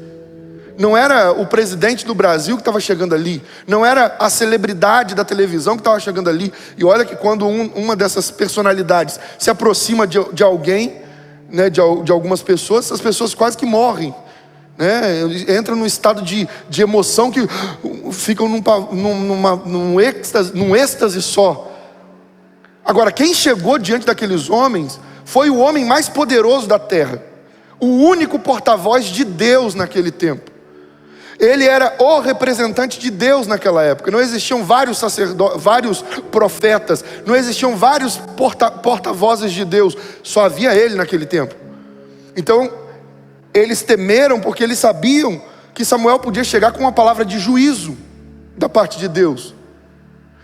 não era o presidente do Brasil que estava chegando ali, não era a celebridade da televisão que estava chegando ali. E olha que quando uma dessas personalidades se aproxima de alguém, né, de algumas pessoas, essas pessoas quase que morrem, né? Entra num estado de emoção que ficam num êxtase só. Agora, quem chegou diante daqueles homens foi o homem mais poderoso da terra, o único porta-voz de Deus naquele tempo. Ele era o representante de Deus naquela época. Não existiam vários sacerdotes, vários profetas, não existiam vários porta-vozes de Deus, só havia ele naquele tempo. Então eles temeram porque eles sabiam que Samuel podia chegar com uma palavra de juízo da parte de Deus.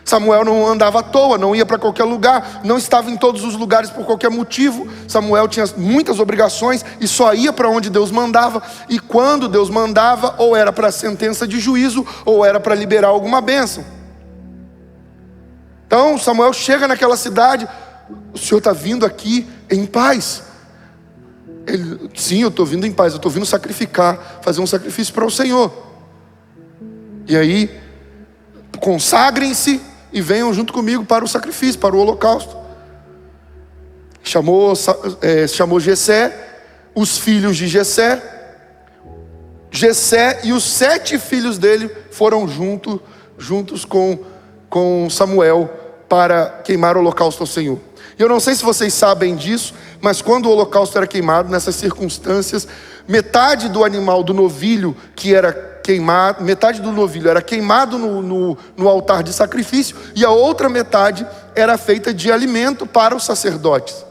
Samuel não andava à toa, não ia para qualquer lugar, não estava em todos os lugares por qualquer motivo. Samuel tinha muitas obrigações e só ia para onde Deus mandava. E quando Deus mandava, ou era para sentença de juízo, ou era para liberar alguma bênção. Então Samuel chega naquela cidade: o Senhor está vindo aqui em paz? Ele: sim, eu estou vindo em paz, eu estou vindo sacrificar, fazer um sacrifício para o Senhor. E aí, consagrem-se e venham junto comigo para o sacrifício, para o holocausto. Chamou Jessé, os filhos de Jessé e os 7 filhos dele foram juntos com Samuel para queimar o holocausto ao Senhor. E eu não sei se vocês sabem disso, mas quando o holocausto era queimado, nessas circunstâncias, metade do animal, do novilho que era queimado, metade do novilho era queimado no altar de sacrifício, e a outra metade era feita de alimento para os sacerdotes.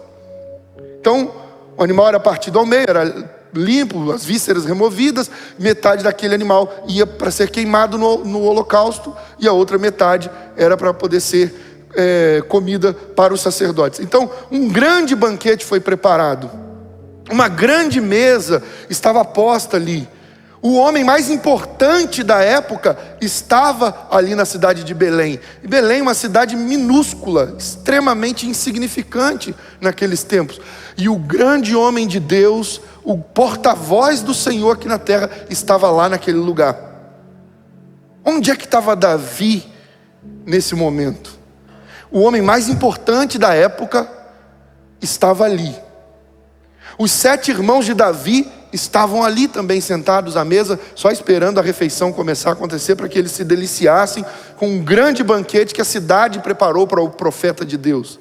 Então o animal era partido ao meio, era limpo, as vísceras removidas, metade daquele animal ia para ser queimado no holocausto, e a outra metade era para poder ser comida para os sacerdotes. Então um grande banquete foi preparado, uma grande mesa estava posta ali. O homem mais importante da época estava ali na cidade de Belém. E Belém é uma cidade minúscula, extremamente insignificante naqueles tempos. E o grande homem de Deus, o porta-voz do Senhor aqui na terra, estava lá naquele lugar. Onde é que estava Davi nesse momento? O homem mais importante da época estava ali. Os 7 irmãos de Davi estavam ali também sentados à mesa, só esperando a refeição começar a acontecer, para que eles se deliciassem com um grande banquete que a cidade preparou para o profeta de Deus.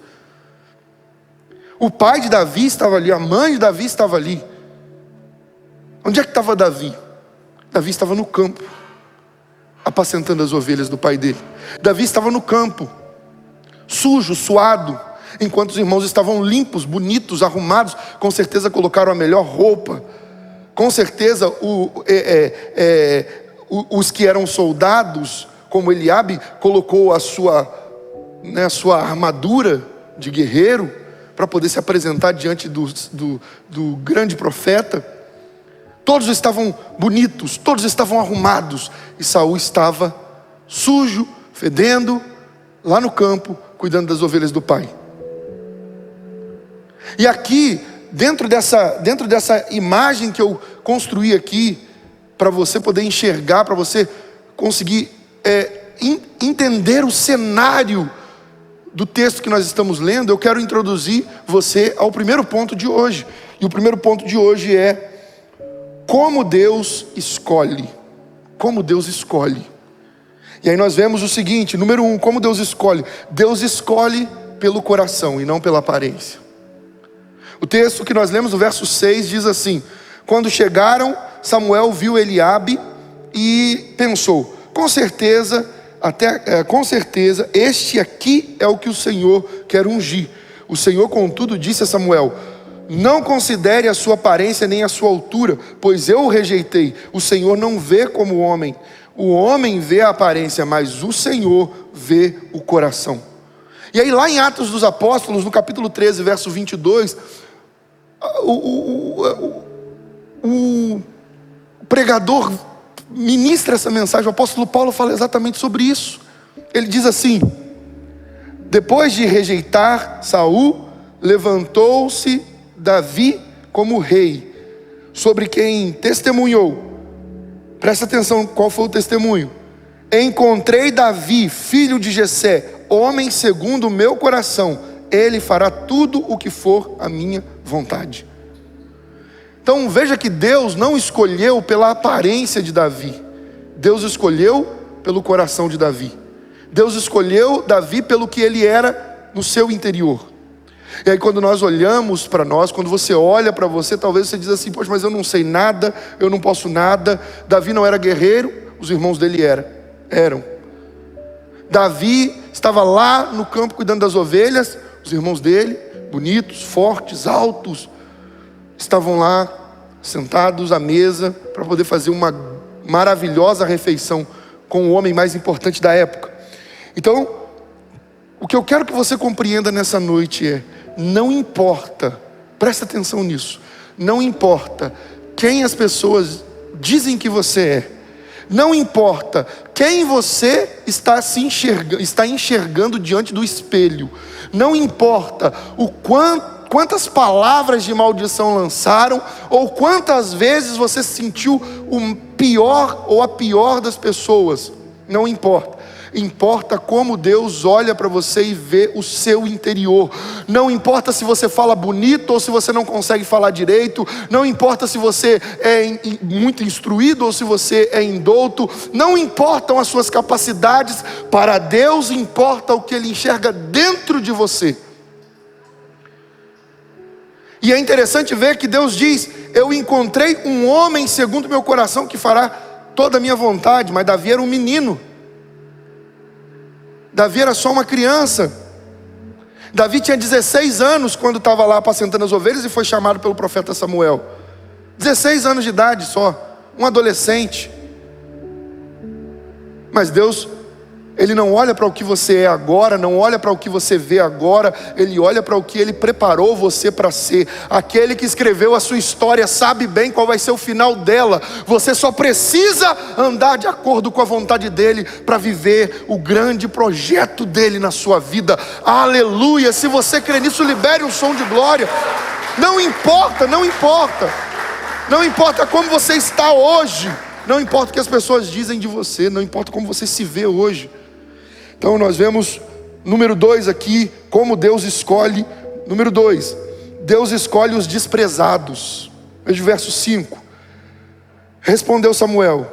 O pai de Davi estava ali, a mãe de Davi estava ali. Onde é que estava Davi? Davi estava no campo, apacentando as ovelhas do pai dele. Davi estava no campo, sujo, suado, enquanto os irmãos estavam limpos, bonitos, arrumados, com certeza colocaram a melhor roupa. Com certeza os que eram soldados, como Eliabe, colocou a sua armadura de guerreiro para poder se apresentar diante do grande profeta. Todos estavam bonitos, todos estavam arrumados, e Saul estava sujo, fedendo, lá no campo, cuidando das ovelhas do pai. E aqui, dentro dessa imagem que eu construí aqui, para você poder enxergar, para você conseguir entender o cenário do texto que nós estamos lendo, eu quero introduzir você ao primeiro ponto de hoje. E o primeiro ponto de hoje é como Deus escolhe. Como Deus escolhe. E aí nós vemos o seguinte, número 1, como Deus escolhe. Deus escolhe pelo coração e não pela aparência. O texto que nós lemos, no verso 6, diz assim: quando chegaram, Samuel viu Eliabe e pensou, com certeza, este aqui é o que o Senhor quer ungir. O Senhor, contudo, disse a Samuel: não considere a sua aparência nem a sua altura, pois eu o rejeitei. O Senhor não vê como o homem. O homem vê a aparência, mas o Senhor vê o coração. E aí lá em Atos dos Apóstolos, no capítulo 13, verso 22, o pregador ministra essa mensagem. O apóstolo Paulo fala exatamente sobre isso. Ele diz assim: depois de rejeitar Saul, levantou-se Davi como rei, sobre quem testemunhou. Presta atenção, qual foi o testemunho? Encontrei Davi, filho de Jessé, homem segundo o meu coração. Ele fará tudo o que for a minha vontade. Então veja que Deus não escolheu pela aparência de Davi. Deus escolheu pelo coração de Davi. Deus escolheu Davi pelo que ele era no seu interior. E aí quando nós olhamos para nós, quando você olha para você, talvez você diz assim: poxa, mas eu não sei nada, eu não posso nada. Davi não era guerreiro, os irmãos dele eram. Davi estava lá no campo cuidando das ovelhas, os irmãos dele, bonitos, fortes, altos, estavam lá sentados à mesa para poder fazer uma maravilhosa refeição com o homem mais importante da época. Então, o que eu quero que você compreenda nessa noite é: não importa, presta atenção nisso, não importa quem as pessoas dizem que você é, não importa quem você está enxergando diante do espelho, não importa quantas palavras de maldição lançaram, ou quantas vezes você se sentiu o pior ou a pior das pessoas, não importa. Importa como Deus olha para você e vê o seu interior. Não importa se você fala bonito ou se você não consegue falar direito. Não importa se você é muito instruído ou se você é indouto. Não importam as suas capacidades. Para Deus importa o que Ele enxerga dentro de você. E é interessante ver que Deus diz: eu encontrei um homem segundo meu coração que fará toda a minha vontade. Mas Davi era um menino. Davi era só uma criança. Davi tinha 16 anos quando estava lá apacentando as ovelhas e foi chamado pelo profeta Samuel. 16 anos de idade só, um adolescente. Mas Deus, Ele não olha para o que você é agora, não olha para o que você vê agora, Ele olha para o que Ele preparou você para ser. Aquele que escreveu a sua história sabe bem qual vai ser o final dela. Você só precisa andar de acordo com a vontade dEle para viver o grande projeto dEle na sua vida. Aleluia! Se você crê nisso, libere um som de glória. Não importa, não importa. Não importa como você está hoje. Não importa o que as pessoas dizem de você. Não importa como você se vê hoje. Então nós vemos, número 2 aqui, como Deus escolhe. Número 2, Deus escolhe os desprezados. Veja o verso 5. Respondeu Samuel: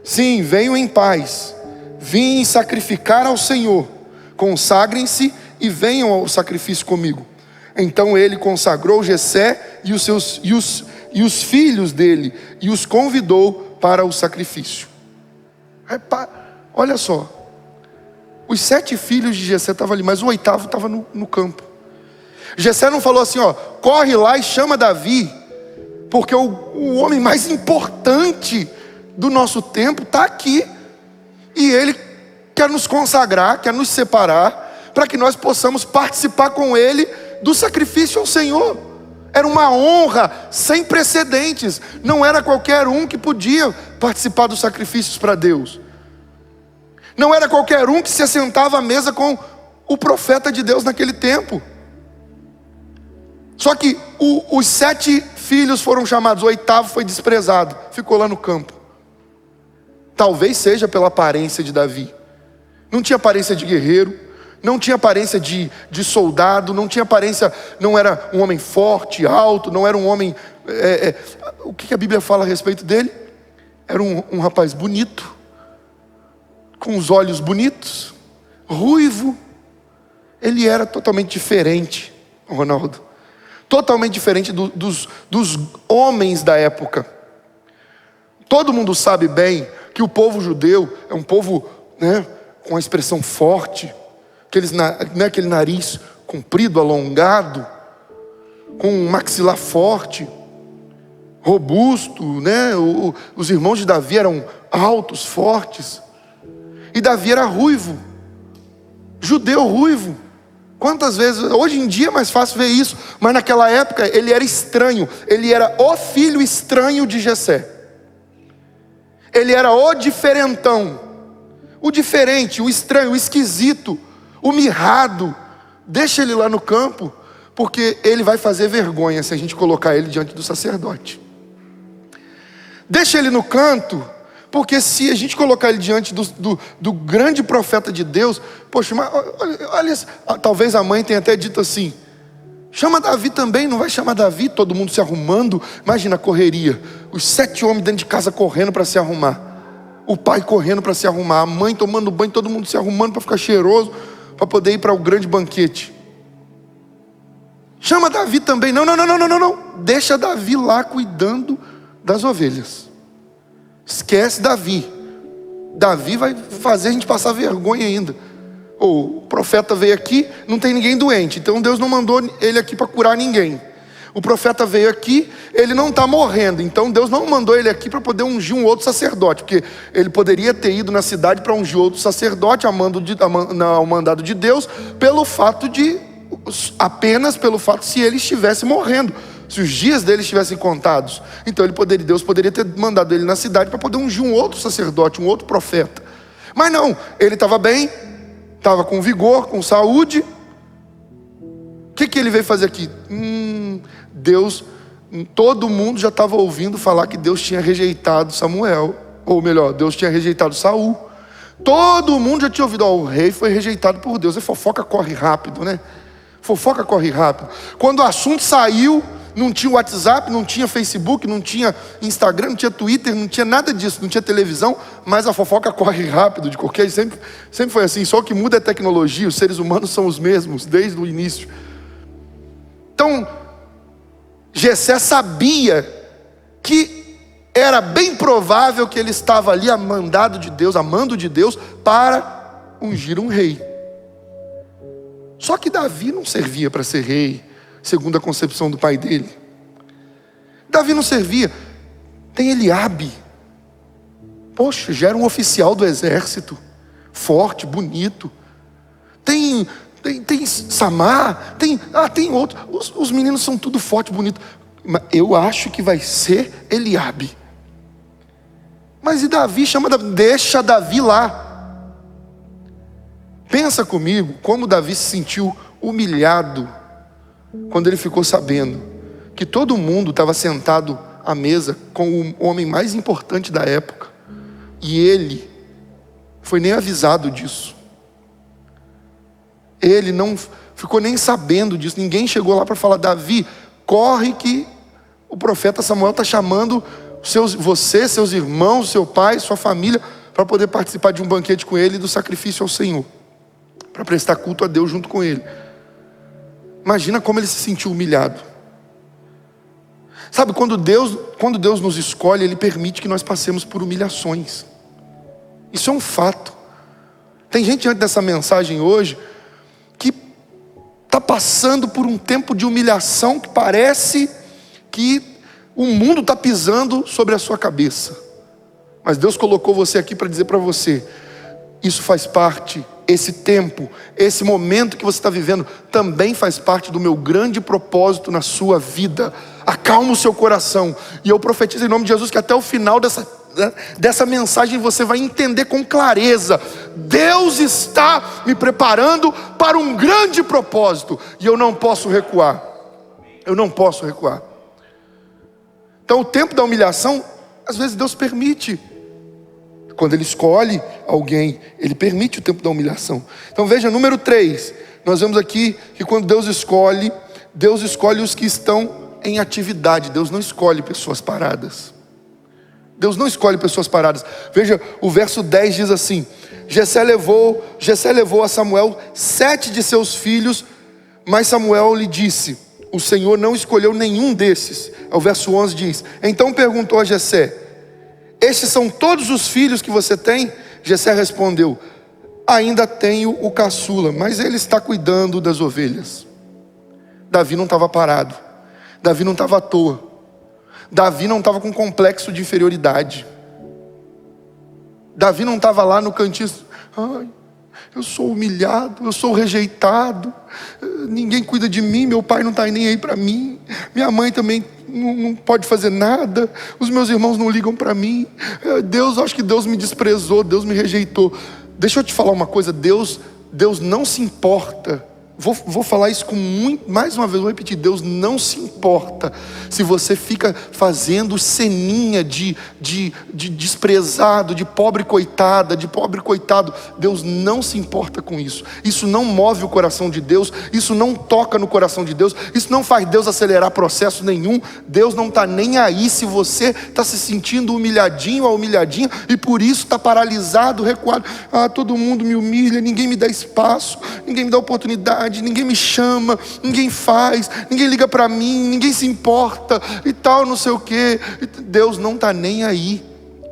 sim, venham em paz. Vim sacrificar ao Senhor. Consagrem-se e venham ao sacrifício comigo. Então ele consagrou Jessé e os filhos dele e os convidou para o sacrifício. Olha só. Os 7 filhos de Jessé estavam ali, mas o 8º estava no campo. Jessé não falou assim, ó, corre lá e chama Davi, porque o homem mais importante do nosso tempo está aqui. E ele quer nos consagrar, quer nos separar, para que nós possamos participar com ele do sacrifício ao Senhor. Era uma honra sem precedentes. Não era qualquer um que podia participar dos sacrifícios para Deus. Não era qualquer um que se assentava à mesa com o profeta de Deus naquele tempo. Só que os 7 filhos foram chamados, o 8º foi desprezado, ficou lá no campo. Talvez seja pela aparência de Davi. Não tinha aparência de guerreiro, não tinha aparência de soldado, não tinha aparência, não era um homem forte, alto, não era um homem... o que a Bíblia fala a respeito dele? Era um rapaz bonito, com os olhos bonitos, ruivo. Ele era totalmente diferente, Ronaldo. Totalmente diferente dos homens da época. Todo mundo sabe bem que o povo judeu é um povo, né, com uma expressão forte, aquele nariz comprido, alongado, com um maxilar forte, robusto, né? Os irmãos de Davi eram altos, fortes, e Davi era ruivo, judeu ruivo. Quantas vezes, hoje em dia é mais fácil ver isso, mas naquela época ele era estranho, ele era o filho estranho de Jessé. Ele era o diferentão, o diferente, o estranho, o esquisito, o mirrado. Deixa ele lá no campo, porque ele vai fazer vergonha se a gente colocar ele diante do sacerdote. Deixa ele no canto, porque se a gente colocar ele diante do grande profeta de Deus, poxa, mas olha, talvez a mãe tenha até dito assim, chama Davi também, não vai chamar Davi? Todo mundo se arrumando, imagina a correria, os 7 homens dentro de casa correndo para se arrumar, o pai correndo para se arrumar, a mãe tomando banho, todo mundo se arrumando para ficar cheiroso, para poder ir para o grande banquete. Chama Davi também, não, deixa Davi lá cuidando das ovelhas. Esquece Davi. Davi vai fazer a gente passar vergonha ainda. O profeta veio aqui, não tem ninguém doente, então Deus não mandou ele aqui para curar ninguém. O profeta veio aqui, ele não está morrendo, então Deus não mandou ele aqui para poder ungir um outro sacerdote, porque ele poderia ter ido na cidade para ungir outro sacerdote, ao mandado de Deus, apenas pelo fato se ele estivesse morrendo, se os dias dele estivessem contados. Então Deus poderia ter mandado ele na cidade para poder ungir um outro sacerdote, um outro profeta. Mas não, ele estava bem, estava com vigor, com saúde. O que ele veio fazer aqui? Deus, todo mundo já estava ouvindo falar que Deus tinha rejeitado Samuel, ou melhor, Deus tinha rejeitado Saul. Todo mundo já tinha ouvido, o rei foi rejeitado por Deus. E fofoca corre rápido, né? Fofoca corre rápido. Quando o assunto saiu, não tinha WhatsApp, não tinha Facebook, não tinha Instagram, não tinha Twitter, não tinha nada disso, não tinha televisão, mas a fofoca corre rápido de qualquer jeito. Sempre foi assim, só o que muda é a tecnologia, os seres humanos são os mesmos desde o início. Então, Jessé sabia que era bem provável que ele estava ali amando de Deus para ungir um rei. Só que Davi não servia para ser rei, segundo a concepção do pai dele. Davi não servia. Tem Eliabe. Poxa, já era um oficial do exército, forte, bonito. Tem Samar, tem outro. Os meninos são tudo forte, bonito. Mas eu acho que vai ser Eliabe. Mas e Davi? Deixa Davi lá. Pensa comigo como Davi se sentiu humilhado quando ele ficou sabendo que todo mundo estava sentado à mesa com o homem mais importante da época e ele foi nem avisado disso. Ele não ficou nem sabendo disso. Ninguém chegou lá para falar: Davi, corre que o profeta Samuel está chamando você, seus irmãos, seu pai, sua família, para poder participar de um banquete com ele e do sacrifício ao Senhor, para prestar culto a Deus junto com ele. Imagina como ele se sentiu humilhado. Sabe, quando Deus nos escolhe, Ele permite que nós passemos por humilhações. Isso é um fato. Tem gente diante dessa mensagem hoje que está passando por um tempo de humilhação que parece que o mundo está pisando sobre a sua cabeça. Mas Deus colocou você aqui para dizer para você: isso faz parte, esse tempo, esse momento que você está vivendo, também faz parte do meu grande propósito na sua vida. Acalma o seu coração. E eu profetizo em nome de Jesus que até o final dessa mensagem você vai entender com clareza: Deus está me preparando para um grande propósito, e eu não posso recuar. Eu não posso recuar. Então o tempo da humilhação, às vezes Deus permite. Quando Ele escolhe alguém, Ele permite o tempo da humilhação. Então veja, número 3, nós vemos aqui que quando Deus escolhe os que estão em atividade. Deus não escolhe pessoas paradas. Deus não escolhe pessoas paradas. Veja, o verso 10 diz assim: Jessé levou a Samuel 7 de seus filhos, mas Samuel lhe disse: o Senhor não escolheu nenhum desses. O verso 11 diz: então perguntou a Jessé: estes são todos os filhos que você tem? Jessé respondeu: ainda tenho o caçula, mas ele está cuidando das ovelhas. Davi não estava parado. Davi não estava à toa. Davi não estava com complexo de inferioridade. Davi não estava lá no cantinho: ai, eu sou humilhado, eu sou rejeitado, ninguém cuida de mim, meu pai não está nem aí para mim, minha mãe também não pode fazer nada, os meus irmãos não ligam para mim, acho que Deus me desprezou, Deus me rejeitou. Deixa eu te falar uma coisa: Deus não se importa. Vou falar isso mais uma vez, vou repetir: Deus não se importa se você fica fazendo ceninha de desprezado, de pobre coitada, de pobre coitado. Deus não se importa com isso. Isso não move o coração de Deus, isso não toca no coração de Deus, isso não faz Deus acelerar processo nenhum. Deus não está nem aí se você está se sentindo humilhadinho ou humilhadinha e por isso está paralisado, recuado. Todo mundo me humilha, ninguém me dá espaço, ninguém me dá oportunidade, ninguém me chama, ninguém faz, ninguém liga para mim, ninguém se importa e tal, não sei o que. Deus não está nem aí.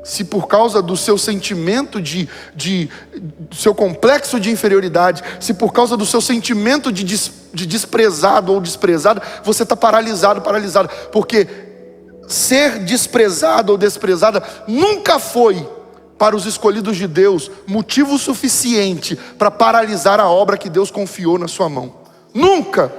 Se por causa do seu sentimento do seu complexo de inferioridade, se por causa do seu sentimento de desprezado ou desprezada, você está paralisado, porque ser desprezado ou desprezada nunca foi, para os escolhidos de Deus, motivo suficiente para paralisar a obra que Deus confiou na sua mão. Nunca.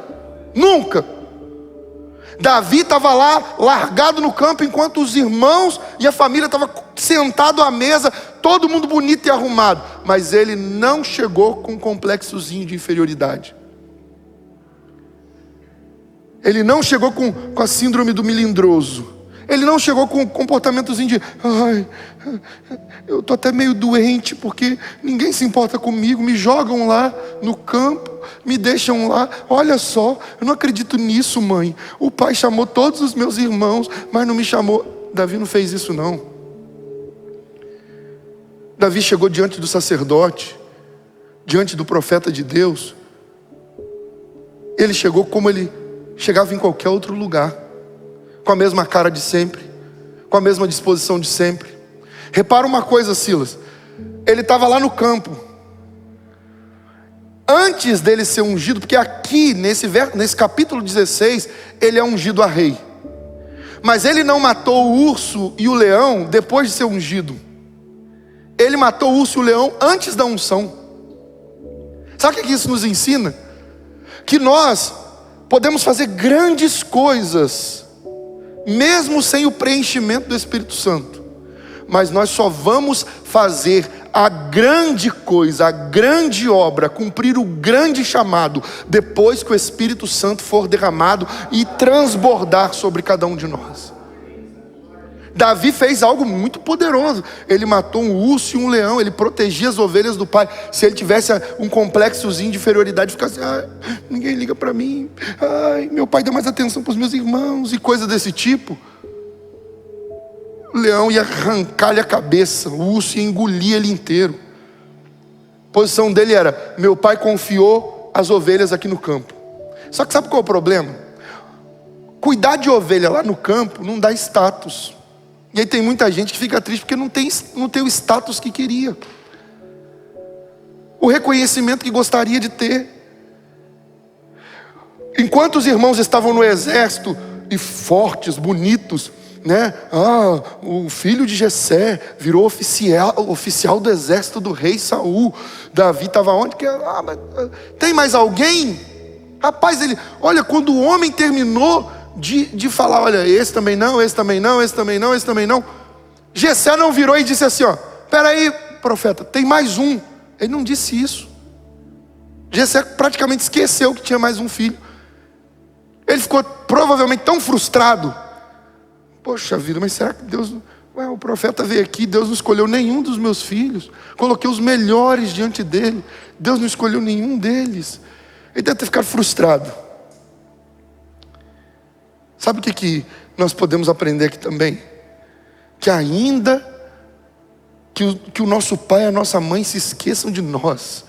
Davi estava lá, largado no campo, enquanto os irmãos e a família estavam sentados à mesa, todo mundo bonito e arrumado. Mas ele não chegou com um complexozinho de inferioridade. Ele não chegou com a síndrome do melindroso. Ele não chegou com um comportamentozinho de: ai, eu estou até meio doente porque ninguém se importa comigo, me jogam lá no campo, me deixam lá, olha só, eu não acredito nisso, mãe. O pai chamou todos os meus irmãos, mas não me chamou. Davi não fez isso não. Davi chegou diante do sacerdote, diante do profeta de Deus. Ele chegou como ele chegava em qualquer outro lugar, com a mesma cara de sempre, com a mesma disposição de sempre. Repara uma coisa, Silas: ele estava lá no campo, antes dele ser ungido, porque aqui nesse capítulo 16, ele é ungido a rei. Mas ele não matou o urso e o leão depois de ser ungido. Ele matou o urso e o leão antes da unção. Sabe o que isso nos ensina? Que nós podemos fazer grandes coisas mesmo sem o preenchimento do Espírito Santo, mas nós só vamos fazer a grande coisa, a grande obra, cumprir o grande chamado, depois que o Espírito Santo for derramado e transbordar sobre cada um de nós. Davi fez algo muito poderoso. Ele matou um urso e um leão. Ele protegia as ovelhas do pai. Se ele tivesse um complexozinho de inferioridade, ficasse: ninguém liga para mim, meu pai dá mais atenção para os meus irmãos, e coisa desse tipo. O leão ia arrancar-lhe a cabeça, o urso ia engolir ele inteiro. A posição dele era: meu pai confiou as ovelhas aqui no campo. Só que sabe qual é o problema? Cuidar de ovelha lá no campo não dá status. E aí tem muita gente que fica triste porque não tem o status que queria. o reconhecimento que gostaria de ter. Enquanto os irmãos estavam no exército, e fortes, bonitos, né? O filho de Jessé virou oficial do exército do rei Saul. Davi estava onde? Tem mais alguém? Rapaz, olha, quando o homem terminou de falar, olha, esse também não, esse também não, esse também não, esse também não, Jessé não virou e disse assim, peraí, profeta, tem mais um. Ele não disse isso. Jessé praticamente esqueceu que tinha mais um filho. Ele ficou provavelmente tão frustrado. Poxa vida, mas será que Deus... o profeta veio aqui, Deus não escolheu nenhum dos meus filhos. Coloquei os melhores diante dele. Deus não escolheu nenhum deles. Ele deve ter ficado frustrado. Sabe o que nós podemos aprender aqui também? Que ainda que o nosso pai e a nossa mãe se esqueçam de nós,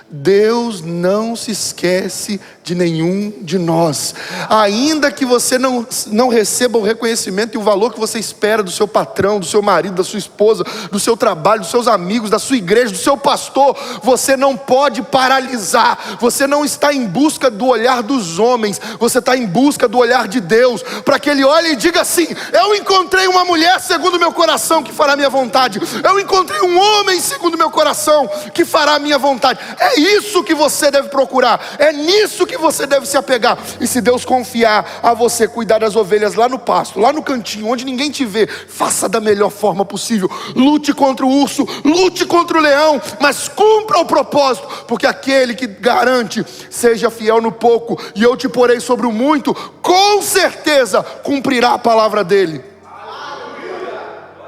Deus não se esquece de nenhum de nós. Ainda que você não receba o reconhecimento e o valor que você espera do seu patrão, do seu marido, da sua esposa, do seu trabalho, dos seus amigos, da sua igreja, do seu pastor, você não pode paralisar. Você não está em busca do olhar dos homens, você está em busca do olhar de Deus, para que Ele olhe e diga assim: eu encontrei uma mulher segundo o meu coração que fará a minha vontade. Eu encontrei um homem segundo o meu coração que fará a minha vontade. É isso que você deve procurar, é nisso que você deve se apegar. E se Deus confiar a você cuidar das ovelhas lá no pasto, lá no cantinho, onde ninguém te vê, faça da melhor forma possível. Lute contra o urso, lute contra o leão, mas cumpra o propósito, porque aquele que garante: seja fiel no pouco e eu te porei sobre o muito, com certeza cumprirá a palavra dele.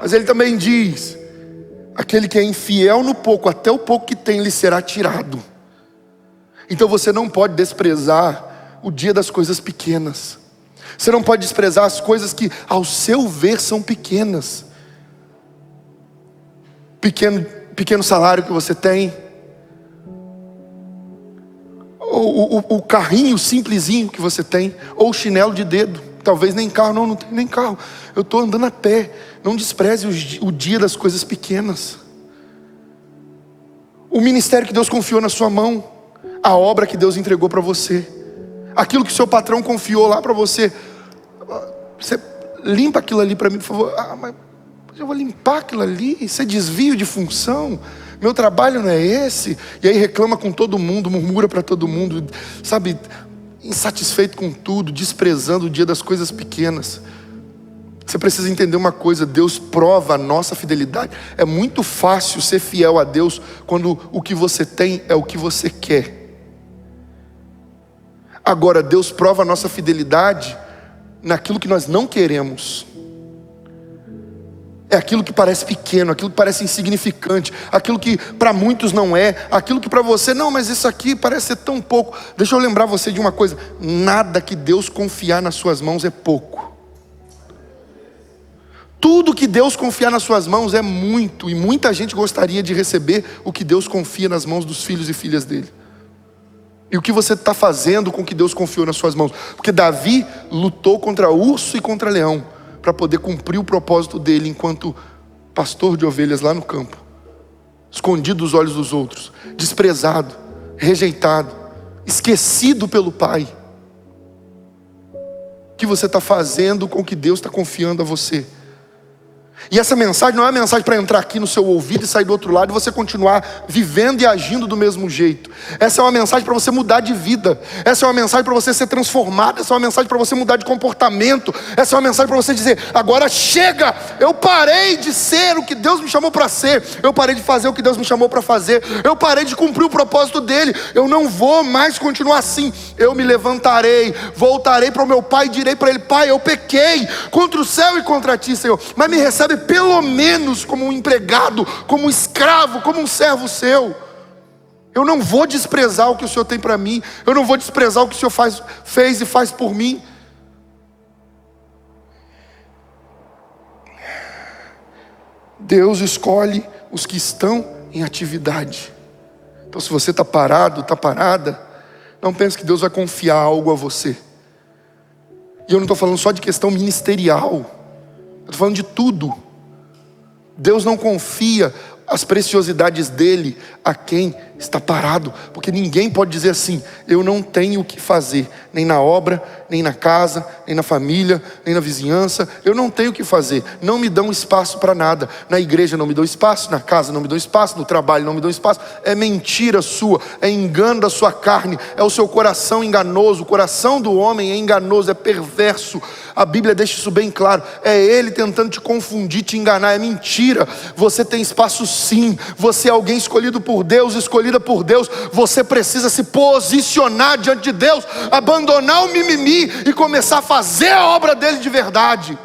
Mas ele também diz: aquele que é infiel no pouco, até o pouco que tem lhe será tirado. Então você não pode desprezar o dia das coisas pequenas. Você não pode desprezar as coisas que ao seu ver são pequenas. Pequeno salário que você tem, ou o carrinho simplesinho que você tem, ou o chinelo de dedo. Talvez nem carro, não tem nem carro, eu estou andando a pé. Não despreze o dia das coisas pequenas. O ministério que Deus confiou na sua mão, a obra que Deus entregou para você, aquilo que seu patrão confiou lá para você. Você limpa aquilo ali para mim, por favor. Mas eu vou limpar aquilo ali, isso é desvio de função, meu trabalho não é esse. E aí reclama com todo mundo, murmura para todo mundo, sabe, insatisfeito com tudo, desprezando o dia das coisas pequenas. Você precisa entender uma coisa: Deus prova a nossa fidelidade. É muito fácil ser fiel a Deus quando o que você tem é o que você quer. Agora, Deus prova a nossa fidelidade naquilo que nós não queremos. É aquilo que parece pequeno, aquilo que parece insignificante, aquilo que para muitos não é, aquilo que para você, não, mas isso aqui parece ser tão pouco. Deixa eu lembrar você de uma coisa: nada que Deus confiar nas suas mãos é pouco. Tudo que Deus confiar nas suas mãos é muito, e muita gente gostaria de receber o que Deus confia nas mãos dos filhos e filhas dele. E o que você está fazendo com o que Deus confiou nas suas mãos? Porque Davi lutou contra urso e contra leão, para poder cumprir o propósito dele enquanto pastor de ovelhas lá no campo, escondido dos olhos dos outros, desprezado, rejeitado, esquecido pelo pai. O que você está fazendo com o que Deus está confiando a você? E essa mensagem não é uma mensagem para entrar aqui no seu ouvido e sair do outro lado e você continuar vivendo e agindo do mesmo jeito. Essa é uma mensagem para você mudar de vida. Essa é uma mensagem para você ser transformado. Essa é uma mensagem para você mudar de comportamento. Essa é uma mensagem para você dizer: agora chega, eu parei de ser o que Deus me chamou para ser. Eu parei de fazer o que Deus me chamou para fazer. Eu parei de cumprir o propósito dele. Eu não vou mais continuar assim. Eu me levantarei, voltarei para o meu pai e direi para ele: pai, eu pequei contra o céu e contra ti, Senhor, mas me recebe pelo menos como um empregado, como um escravo, como um servo seu. Eu não vou desprezar o que o Senhor tem para mim. Eu não vou desprezar o que o Senhor fez e faz por mim. Deus escolhe os que estão em atividade. Então, se você está parado, está parada, não pense que Deus vai confiar algo a você. E eu não estou falando só de questão ministerial, eu estou falando de tudo. Deus não confia as preciosidades dele a quem está parado. Porque ninguém pode dizer assim: eu não tenho o que fazer, nem na obra, nem na casa, nem na família, nem na vizinhança. Eu não tenho o que fazer, não me dão espaço para nada. Na igreja não me dão espaço, na casa não me dão espaço, no trabalho não me dão espaço. É mentira sua, é engano da sua carne, é o seu coração enganoso. O coração do homem é enganoso, é perverso. A Bíblia deixa isso bem claro. É ele tentando te confundir, te enganar. É mentira. Você tem espaço sim. Você é alguém escolhido por Deus, escolhida por Deus. Você precisa se posicionar diante de Deus, abandonar o mimimi e começar a fazer a obra dele de verdade.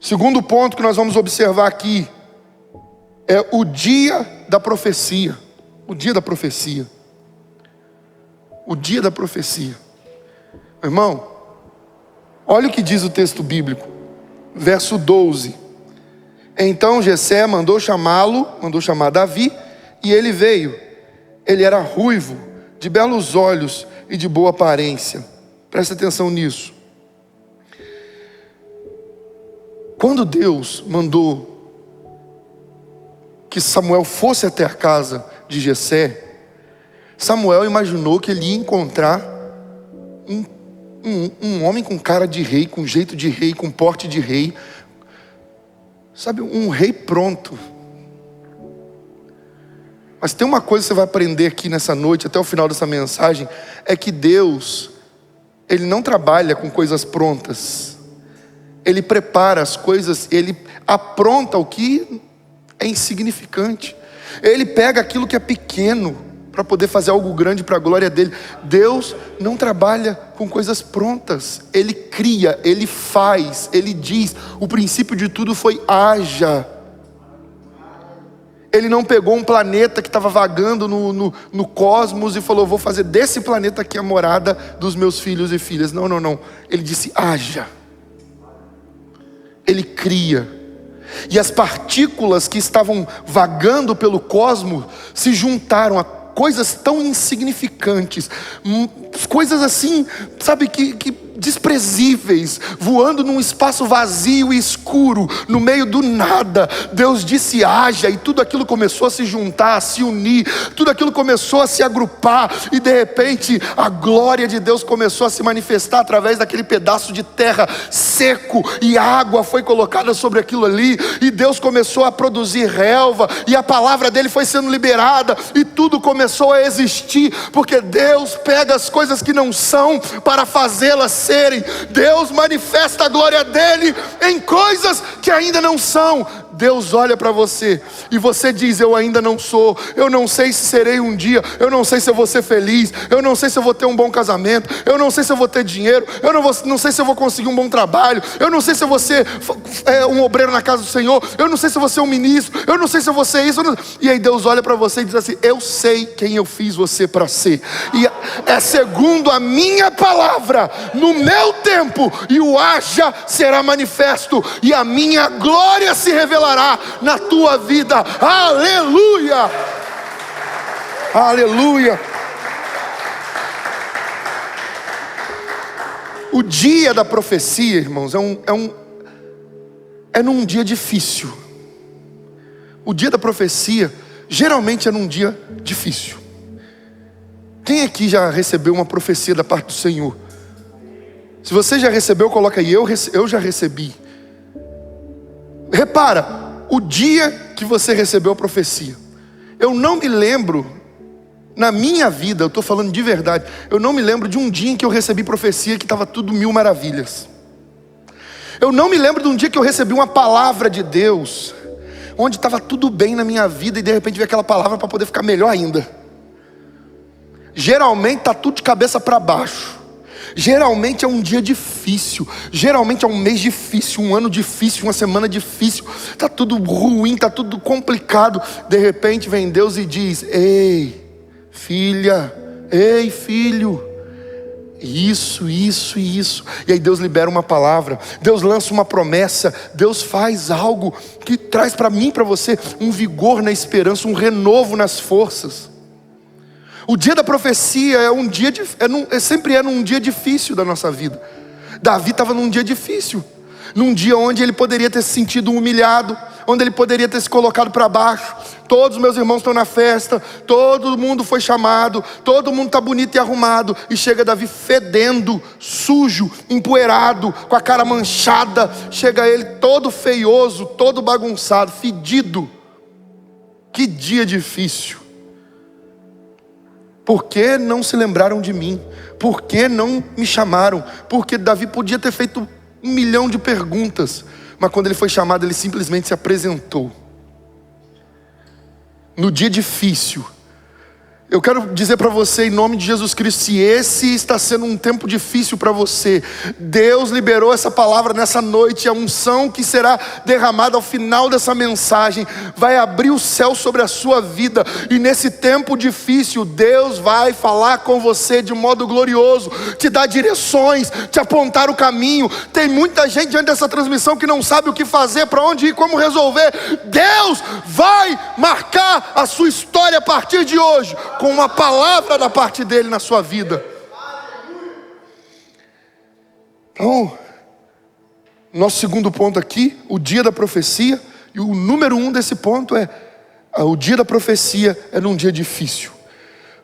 Segundo ponto que nós vamos observar aqui é o dia da profecia. O dia da profecia. O dia da profecia. Irmão, olha o que diz o texto bíblico, verso 12. Então Jessé mandou chamar Davi, e ele veio. Ele era ruivo, de belos olhos e de boa aparência. Presta atenção nisso. Quando Deus mandou que Samuel fosse até a casa de Jessé, Samuel imaginou que ele ia encontrar um homem com cara de rei, com jeito de rei, com porte de rei. Sabe, um rei pronto. Mas tem uma coisa que você vai aprender aqui nessa noite, até o final dessa mensagem, é que Deus, Ele não trabalha com coisas prontas. Ele prepara as coisas, Ele apronta o que é insignificante. Ele pega aquilo que é pequeno para poder fazer algo grande para a glória dele. Deus não trabalha com coisas prontas. Ele cria, Ele faz, Ele diz. O princípio de tudo foi haja. Ele não pegou um planeta que estava vagando no cosmos e falou: vou fazer desse planeta aqui a morada dos meus filhos e filhas. Não, não, não. Ele disse: haja. Ele cria. E as partículas que estavam vagando pelo cosmos se juntaram a coisas tão insignificantes, coisas assim, sabe, que desprezíveis, voando num espaço vazio e escuro, no meio do nada. Deus disse: haja, e tudo aquilo começou a se juntar, a se unir, tudo aquilo começou a se agrupar, e de repente a glória de Deus começou a se manifestar através daquele pedaço de terra seco, e água foi colocada sobre aquilo ali, e Deus começou a produzir relva, e a palavra dele foi sendo liberada, e tudo começou a existir, porque Deus pega as coisas que não são para fazê-las serem. Deus manifesta a glória dele em coisas que ainda não são. Deus olha para você e você diz: eu ainda não sou, eu não sei se serei um dia, eu não sei se eu vou ser feliz, eu não sei se eu vou ter um bom casamento, eu não sei se eu vou ter dinheiro, eu não sei se eu vou conseguir um bom trabalho, eu não sei se eu vou ser um obreiro na casa do Senhor, eu não sei se eu vou ser um ministro, eu não sei se eu vou ser isso. E aí Deus olha para você e diz assim: eu sei quem eu fiz você para ser, e é segundo a minha palavra, no meu tempo, e o haja será manifesto, e a minha glória se revelará na tua vida. Aleluia! Aleluia! O dia da profecia, irmãos, é num dia difícil. O dia da profecia geralmente é num dia difícil. Quem aqui já recebeu uma profecia da parte do Senhor? Se você já recebeu, coloca aí: eu já recebi. Repara, o dia que você recebeu a profecia, eu não me lembro, na minha vida, eu estou falando de verdade, eu não me lembro de um dia em que eu recebi profecia que estava tudo mil maravilhas. Eu não me lembro de um dia que eu recebi uma palavra de Deus, onde estava tudo bem na minha vida e de repente veio aquela palavra para poder ficar melhor ainda. Geralmente está tudo de cabeça para baixo. Geralmente é um dia difícil, geralmente é um mês difícil, um ano difícil, uma semana difícil, está tudo ruim, está tudo complicado. De repente vem Deus e diz: ei filha, ei filho, isso. E aí Deus libera uma palavra, Deus lança uma promessa, Deus faz algo que traz para mim, para você, um vigor na esperança, um renovo nas forças. O dia da profecia sempre é num dia difícil da nossa vida. Davi estava num dia difícil. num dia onde ele poderia ter se sentido humilhado, onde ele poderia ter se colocado para baixo. Todos os meus irmãos estão na festa, todo mundo foi chamado, todo mundo está bonito e arrumado, e chega Davi fedendo, sujo, empoeirado, com a cara manchada. Chega ele todo feioso, todo bagunçado, fedido. Que dia difícil. Por que não se lembraram de mim? Por que não me chamaram? Porque Davi podia ter feito 1 milhão de perguntas, mas quando ele foi chamado, ele simplesmente se apresentou. No dia difícil, eu quero dizer para você, em nome de Jesus Cristo, se esse está sendo um tempo difícil para você, Deus liberou essa palavra nessa noite. A unção que será derramada ao final dessa mensagem vai abrir o céu sobre a sua vida, e nesse tempo difícil Deus vai falar com você de modo glorioso, te dar direções, te apontar o caminho. Tem muita gente diante dessa transmissão que não sabe o que fazer, para onde ir, como resolver. Deus vai marcar a sua história a partir de hoje, com uma palavra da parte dele na sua vida. Então, nosso segundo ponto aqui, o dia da profecia. E o número 1 desse ponto é: o dia da profecia é num dia difícil.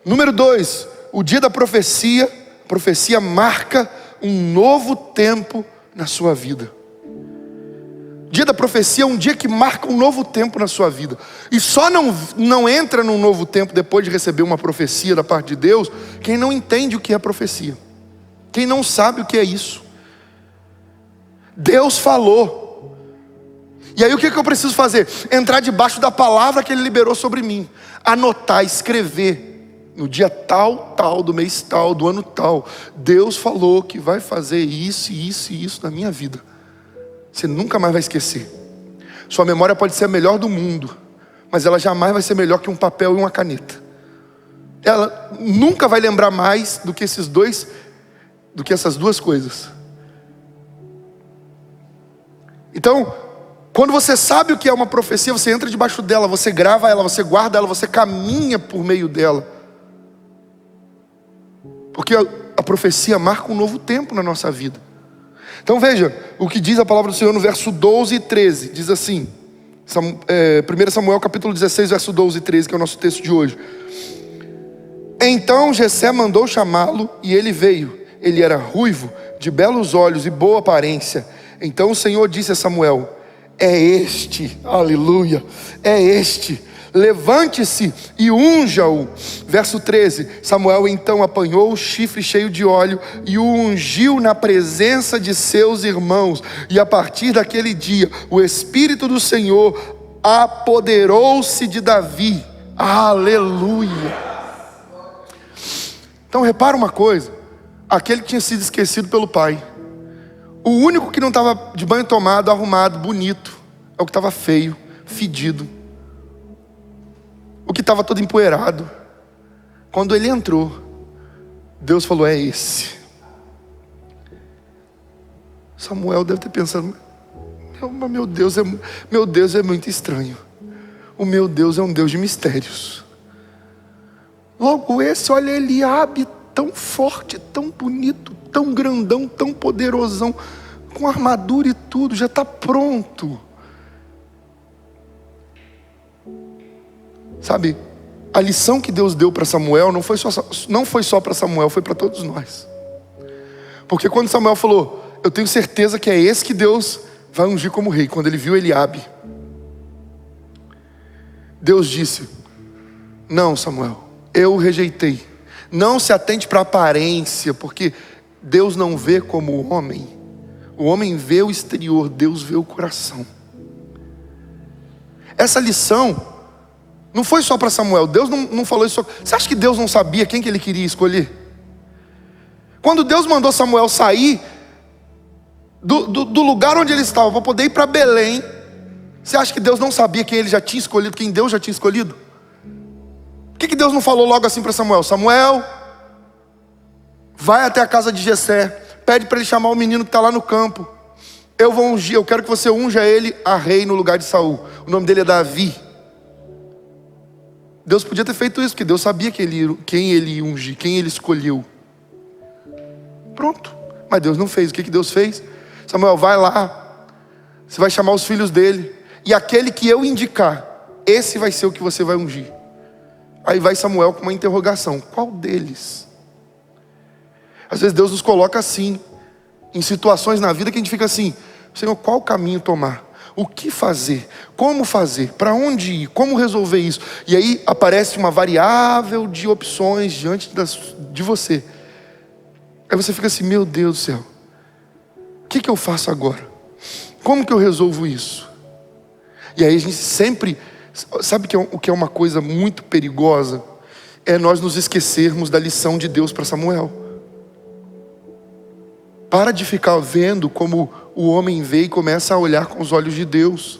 Número 2, o dia da profecia, a profecia marca um novo tempo na sua vida. Dia da profecia é um dia que marca um novo tempo na sua vida. E só não entra num novo tempo depois de receber uma profecia da parte de Deus quem não entende o que é profecia, quem não sabe o que é isso. Deus falou, e aí o que eu preciso fazer? Entrar debaixo da palavra que Ele liberou sobre mim, anotar, escrever. No dia tal, do mês tal, do ano tal, Deus falou que vai fazer isso, isso e isso na minha vida. Você nunca mais vai esquecer. Sua memória pode ser a melhor do mundo, mas ela jamais vai ser melhor que um papel e uma caneta. Ela nunca vai lembrar mais do que essas duas coisas. Então, quando você sabe o que é uma profecia, você entra debaixo dela, você grava ela, você guarda ela, você caminha por meio dela. Porque a profecia marca um novo tempo na nossa vida. Então veja o que diz a palavra do Senhor no verso 12 e 13. Diz assim, 1 Samuel capítulo 16, verso 12 e 13, que é o nosso texto de hoje. Então Jessé mandou chamá-lo, e ele veio. Ele era ruivo, de belos olhos e boa aparência. Então o Senhor disse a Samuel: é este, aleluia, é este, levante-se e unja-o. Verso 13, Samuel então apanhou o chifre cheio de óleo e o ungiu na presença de seus irmãos. E a partir daquele dia, o Espírito do Senhor apoderou-se de Davi. Aleluia. Então repara uma coisa, aquele que tinha sido esquecido pelo pai, o único que não estava de banho tomado, arrumado, bonito, é o que estava feio, fedido, o que estava todo empoeirado. Quando ele entrou, Deus falou: é esse. Samuel deve ter pensado: meu Deus é muito estranho. O meu Deus é um Deus de mistérios. Logo esse, olha Eliabe, tão forte, tão bonito, tão grandão, tão poderosão, com armadura e tudo, já está pronto. Sabe, a lição que Deus deu para Samuel não foi só para Samuel, foi para todos nós. Porque quando Samuel falou: eu tenho certeza que é esse que Deus vai ungir como rei, quando ele viu Eliabe, Deus disse: não, Samuel, eu o rejeitei. Não se atente para a aparência, porque Deus não vê como o homem. O homem vê o exterior, Deus vê o coração. Essa lição não foi só para Samuel. Deus não falou isso. Você acha que Deus não sabia quem que ele queria escolher? Quando Deus mandou Samuel sair do lugar onde ele estava para poder ir para Belém, você acha que Deus não sabia quem ele já tinha escolhido, quem Deus já tinha escolhido? Por que Deus não falou logo assim para Samuel: Samuel, vai até a casa de Jessé, pede para ele chamar o menino que está lá no campo, eu vou ungir, eu quero que você unja ele a rei no lugar de Saul. O nome dele é Davi. Deus podia ter feito isso, porque Deus sabia quem ele ia ungir, quem ele escolheu. Pronto. Mas Deus não fez. O que Deus fez? Samuel, vai lá, Você vai chamar os filhos dele. E aquele que eu indicar, esse vai ser o que você vai ungir. Aí vai Samuel com uma interrogação. Qual deles? Às vezes Deus nos coloca assim, em situações na vida que a gente fica assim: Senhor, qual caminho tomar? O que fazer? Como fazer? Para onde ir? Como resolver isso? E aí aparece uma variável de opções diante de você. Aí você fica assim: meu Deus do céu, o que eu faço agora? Como que eu resolvo isso? E aí a gente sempre... Sabe o que é uma coisa muito perigosa? É nós nos esquecermos da lição de Deus para Samuel. Para de ficar vendo como o homem vê e começa a olhar com os olhos de Deus.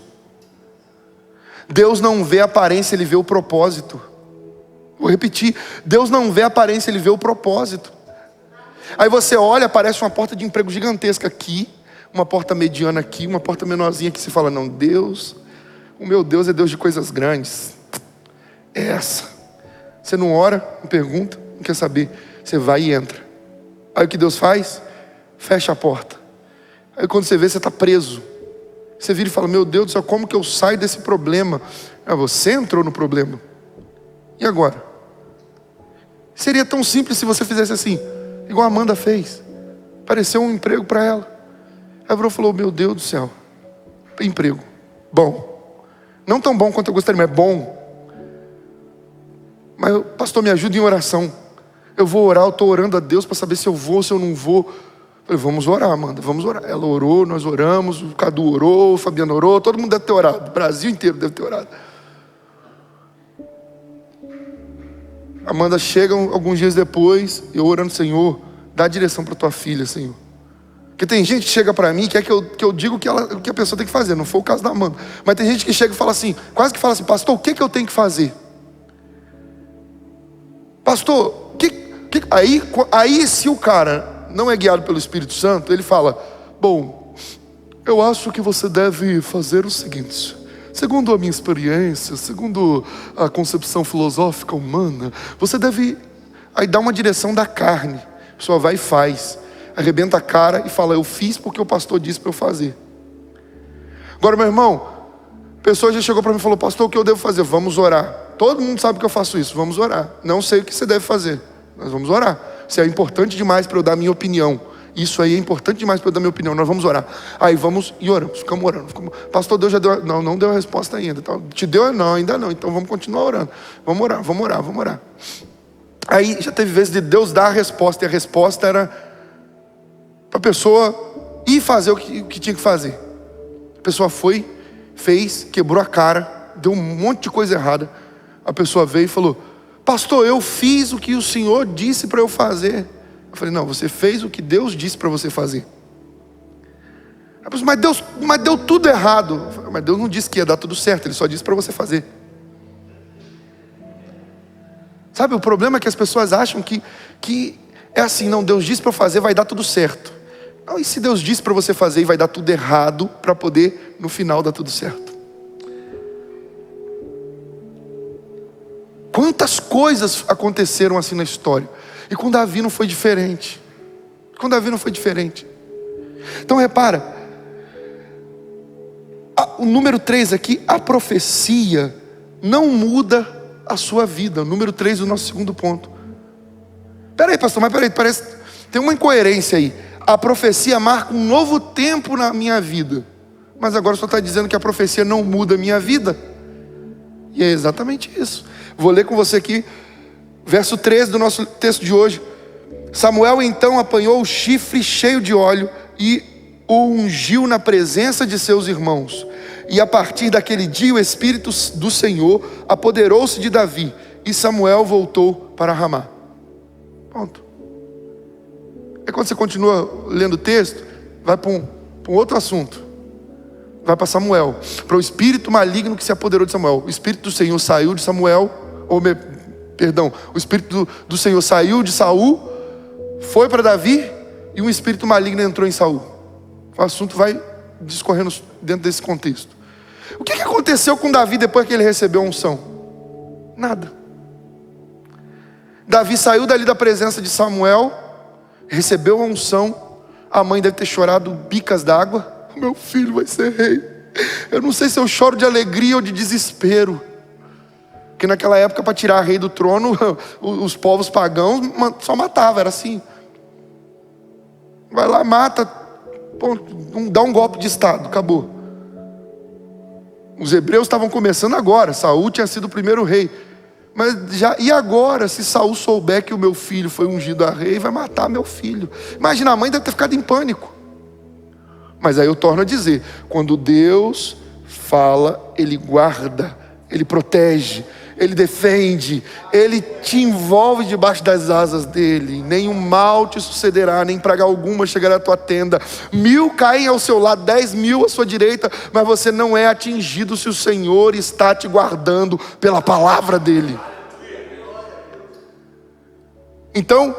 Deus não vê a aparência, Ele vê o propósito. Vou repetir: Deus não vê a aparência, Ele vê o propósito. Aí você olha, aparece uma porta de emprego gigantesca aqui, uma porta mediana aqui, uma porta menorzinha aqui. Você fala: não, Deus, o meu Deus é Deus de coisas grandes. É essa. Você não ora, não pergunta, não quer saber. Você vai e entra. Aí o que Deus faz? Fecha a porta. Aí quando você vê, você está preso. Você vira e fala: meu Deus do céu, como que eu saio desse problema? Você entrou no problema. E agora? Seria tão simples se você fizesse assim, igual a Amanda fez. Apareceu um emprego para ela. Aí ela falou: meu Deus do céu, emprego, bom. Não tão bom quanto eu gostaria, mas é bom. Mas pastor, me ajuda em oração. Eu vou orar, eu estou orando a Deus para saber se eu vou ou se eu não vou. Eu falei: vamos orar, Amanda, vamos orar. Ela orou, nós oramos, o Cadu orou, o Fabiano orou, todo mundo deve ter orado, o Brasil inteiro deve ter orado. Amanda chega alguns dias depois, eu orando: Senhor, dá direção para tua filha, Senhor. Porque tem gente que chega para mim, quer que eu diga o que a pessoa tem que fazer. Não foi o caso da Amanda. Mas tem gente que chega e fala assim, quase que fala assim: pastor, o que eu tenho que fazer? Pastor, aí se o cara não é guiado pelo Espírito Santo, ele fala: bom, eu acho que você deve fazer o seguinte: segundo a minha experiência, segundo a concepção filosófica humana, você deve... Aí dá uma direção da carne. A pessoa vai e faz, arrebenta a cara e fala: eu fiz porque o pastor disse para eu fazer. Agora, meu irmão, a pessoa já chegou para mim e falou: pastor, o que eu devo fazer? Vamos orar. Todo mundo sabe que eu faço isso, vamos orar. Não sei o que você deve fazer, nós vamos orar. Isso é importante demais para eu dar a minha opinião. Isso aí é importante demais para eu dar a minha opinião. Nós vamos orar. Aí vamos e oramos, ficamos orando. Pastor, Deus já deu... Não deu a resposta ainda. Te deu? Não, ainda não. Então vamos continuar orando. Vamos orar, vamos orar, vamos orar. Aí já teve vezes de Deus dar a resposta, e a resposta era para a pessoa ir fazer o que tinha que fazer. A pessoa foi, fez, quebrou a cara, deu um monte de coisa errada. A pessoa veio e falou: pastor, eu fiz o que o Senhor disse para eu fazer. Eu falei: não, você fez o que Deus disse para você fazer. A pessoa: mas deu tudo errado. Eu falei: mas Deus não disse que ia dar tudo certo, Ele só disse para você fazer. Sabe, o problema é que as pessoas acham que é assim: não, Deus disse para eu fazer, vai dar tudo certo. Não, e se Deus disse para você fazer e vai dar tudo errado, para poder no final dar tudo certo? Quantas coisas aconteceram assim na história. E com Davi não foi diferente. Então repara, o número 3 aqui, a profecia não muda a sua vida. O número 3 do nosso segundo ponto. Peraí, pastor, mas parece... Tem uma incoerência aí. A profecia marca um novo tempo na minha vida. Mas agora o senhor está dizendo que a profecia não muda a minha vida. E é exatamente isso. Vou ler com você aqui, verso 13 do nosso texto de hoje. Samuel então apanhou o chifre cheio de óleo e o ungiu na presença de seus irmãos. E a partir daquele dia o Espírito do Senhor apoderou-se de Davi. E Samuel voltou para Ramá. Pronto. Aí quando você continua lendo o texto, vai para um outro assunto. Vai para Samuel, para o espírito maligno que se apoderou de Samuel. O Espírito do Senhor saiu de Samuel, o Espírito do Senhor saiu de Saul, foi para Davi, e um espírito maligno entrou em Saul. O assunto vai discorrendo dentro desse contexto. O que aconteceu com Davi depois que ele recebeu a unção? Nada. Davi saiu dali da presença de Samuel, recebeu a unção. A mãe deve ter chorado bicas d'água. o meu filho vai ser rei. Eu não sei se eu choro de alegria ou de desespero. Porque naquela época, para tirar rei do trono, os povos pagãos só matavam, era assim. Vai lá, mata, dá um golpe de estado, acabou. Os hebreus estavam começando agora, Saul tinha sido o primeiro rei. Mas e agora, se Saul souber que o meu filho foi ungido a rei, vai matar meu filho. Imagina, a mãe deve ter ficado em pânico. Mas aí eu torno a dizer, quando Deus fala, Ele guarda, Ele protege, Ele defende, Ele te envolve debaixo das asas dEle. Nenhum mal te sucederá, nem praga alguma chegará à tua tenda. 1000 caem ao seu lado, 10.000 à sua direita, mas você não é atingido se o Senhor está te guardando pela palavra dEle. Então,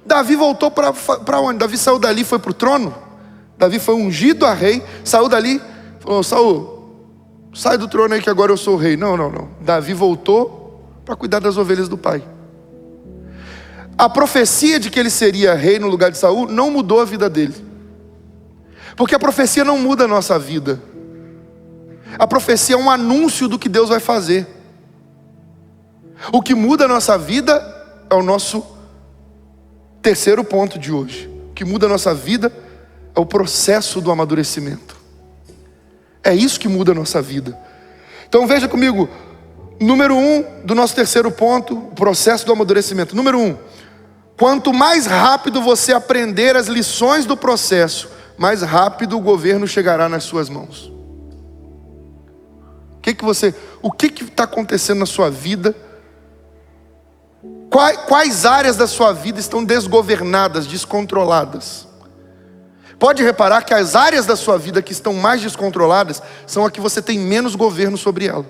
Davi voltou para onde? Davi saiu dali e foi para o trono. Davi foi ungido a rei, saiu dali, falou: Saul, sai do trono aí que agora eu sou o rei. Não. Davi voltou para cuidar das ovelhas do pai. A profecia de que ele seria rei no lugar de Saul não mudou a vida dele. Porque a profecia não muda a nossa vida. A profecia é um anúncio do que Deus vai fazer. O que muda a nossa vida é o nosso terceiro ponto de hoje. O que muda a nossa vida é o processo do amadurecimento. É isso que muda a nossa vida. Então veja comigo, número 1 do nosso terceiro ponto, o processo do amadurecimento. Número 1, quanto mais rápido você aprender as lições do processo, mais rápido o governo chegará nas suas mãos. O que está acontecendo na sua vida? Quais áreas da sua vida estão desgovernadas, descontroladas? Pode reparar que as áreas da sua vida que estão mais descontroladas são as que você tem menos governo sobre ela.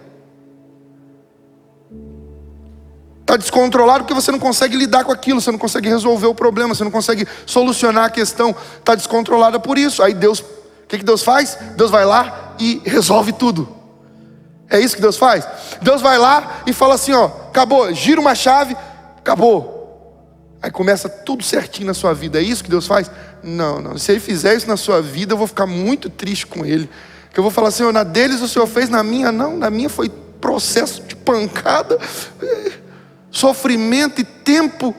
Está descontrolado porque você não consegue lidar com aquilo, você não consegue resolver o problema, você não consegue solucionar a questão. Está descontrolada por isso. Aí Deus, o que Deus faz? Deus vai lá e resolve tudo. É isso que Deus faz? Deus vai lá e fala assim, acabou, gira uma chave, acabou. Aí começa tudo certinho na sua vida. É isso que Deus faz? Não. Se Ele fizer isso na sua vida, eu vou ficar muito triste com Ele. Porque eu vou falar assim, na deles o Senhor fez, na minha não. Na minha foi processo de pancada, sofrimento e tempo.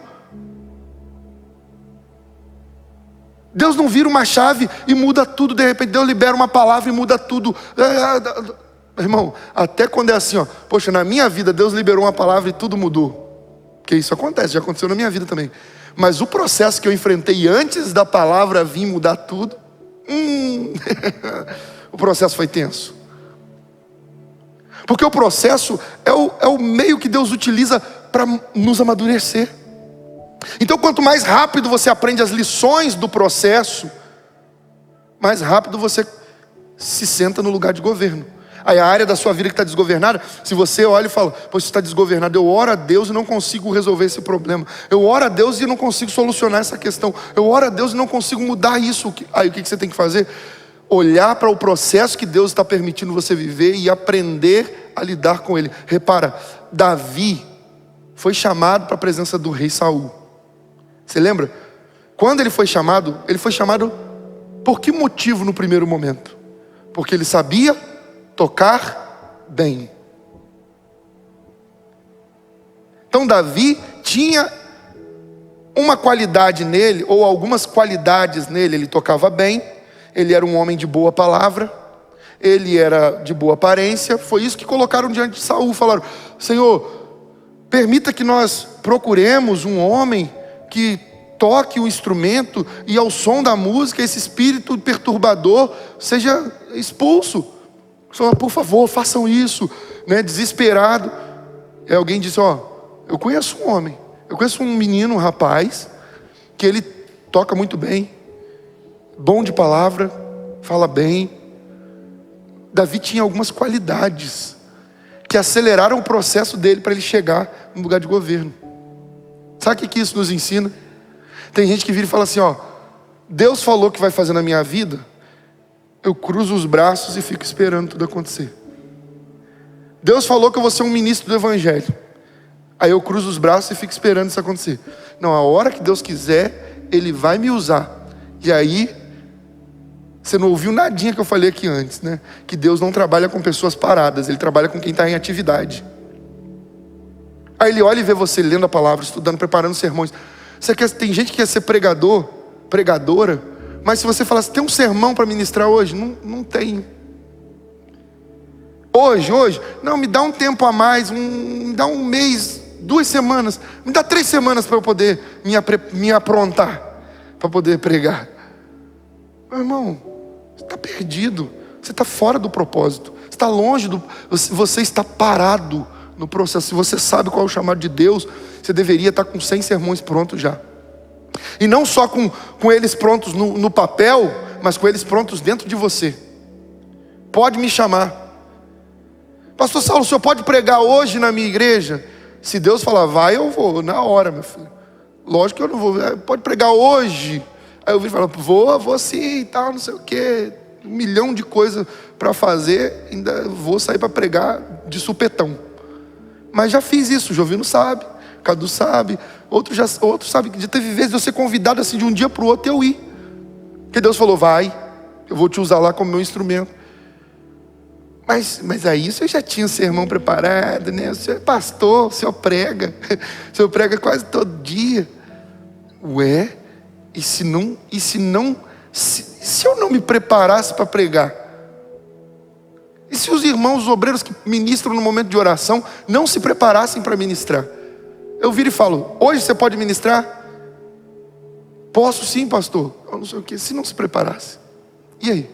Deus não vira uma chave e muda tudo. De repente Deus libera uma palavra e muda tudo. Irmão, até quando é assim, poxa, na minha vida Deus liberou uma palavra e tudo mudou. Porque isso acontece, já aconteceu na minha vida também. Mas o processo que eu enfrentei antes da palavra vir mudar tudo, o processo foi tenso. Porque o processo é o meio que Deus utiliza para nos amadurecer. Então quanto mais rápido você aprende as lições do processo, mais rápido você se senta no lugar de governo. Aí a área da sua vida que está desgovernada, se você olha e fala, pois você está desgovernado, eu oro a Deus e não consigo resolver esse problema. Eu oro a Deus e não consigo solucionar essa questão. Eu oro a Deus e não consigo mudar isso. Aí o que você tem que fazer? Olhar para o processo que Deus está permitindo você viver e aprender a lidar com ele. Repara, Davi foi chamado para a presença do rei Saul. Você lembra? Quando ele foi chamado por que motivo no primeiro momento? Porque ele sabia tocar bem. Então Davi tinha uma qualidade nele, ou algumas qualidades nele. Ele tocava bem, ele era um homem de boa palavra, ele era de boa aparência. Foi isso que colocaram diante de Saul. Falaram, Senhor, permita que nós procuremos um homem que toque o instrumento e ao som da música esse espírito perturbador seja expulso. Senhor, por favor, façam isso, desesperado. E alguém disse, eu conheço um homem, eu conheço um menino, um rapaz, que ele toca muito bem, bom de palavra, fala bem. Davi tinha algumas qualidades que aceleraram o processo dele para ele chegar no lugar de governo. Sabe o que isso nos ensina? Tem gente que vira e fala assim, Deus falou que vai fazer na minha vida, eu cruzo os braços e fico esperando tudo acontecer. Deus falou que eu vou ser um ministro do evangelho, aí eu cruzo os braços e fico esperando isso acontecer. Não, a hora que Deus quiser, Ele vai me usar. E aí, Você não ouviu nadinha que eu falei aqui antes, né? Que Deus não trabalha com pessoas paradas, Ele trabalha com quem está em atividade. Aí Ele olha e vê você lendo a palavra, estudando, preparando sermões. Tem gente que quer ser pregador, pregadora, mas se você falar assim, tem um sermão para ministrar hoje? Não tem. Hoje, não, me dá um tempo a mais, me dá um mês, 2 semanas, me dá 3 semanas para eu poder me aprontar, para poder pregar. Meu irmão, você está perdido, você está fora do propósito, você está longe você está parado no processo. Se você sabe qual é o chamado de Deus, você deveria estar com 100 sermões prontos já. E não só com eles prontos no papel, mas com eles prontos dentro de você. Pode me chamar. Pastor Saulo, o senhor pode pregar hoje na minha igreja? Se Deus falar, vai, eu vou, na hora, meu filho. Lógico que eu não vou, pode pregar hoje. Aí eu vim falar, vou sim, tal, não sei o quê. 1 milhão de coisas para fazer, ainda vou sair para pregar de supetão. Mas já fiz isso, o Jovino sabe, o Cadu sabe, outros sabem, que já teve vezes de eu ser convidado assim de um dia para o outro eu ir. Porque Deus falou, vai, eu vou te usar lá como meu instrumento. Mas aí você já tinha o sermão preparado, né? O senhor é pastor, o senhor prega quase todo dia. Ué, se eu não me preparasse para pregar? E se os irmãos obreiros que ministram no momento de oração não se preparassem para ministrar? Eu viro e falo, hoje você pode ministrar? Posso sim, pastor. Eu não sei o que, se não se preparasse. E aí?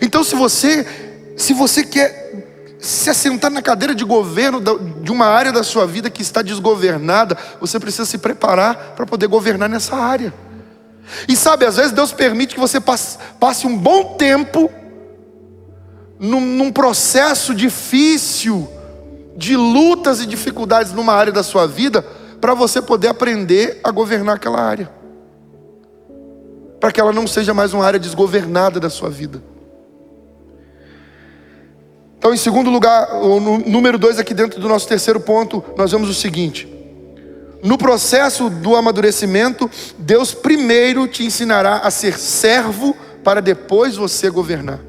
Então se você quer se assentar na cadeira de governo de uma área da sua vida que está desgovernada, você precisa se preparar para poder governar nessa área. E sabe, às vezes Deus permite que você passe um bom tempo num processo difícil, de lutas e dificuldades numa área da sua vida, para você poder aprender a governar aquela área, para que ela não seja mais uma área desgovernada da sua vida. Então, em segundo lugar, ou no número 2 aqui dentro do nosso terceiro ponto, nós vemos o seguinte: no processo do amadurecimento, Deus primeiro te ensinará a ser servo, para depois você governar.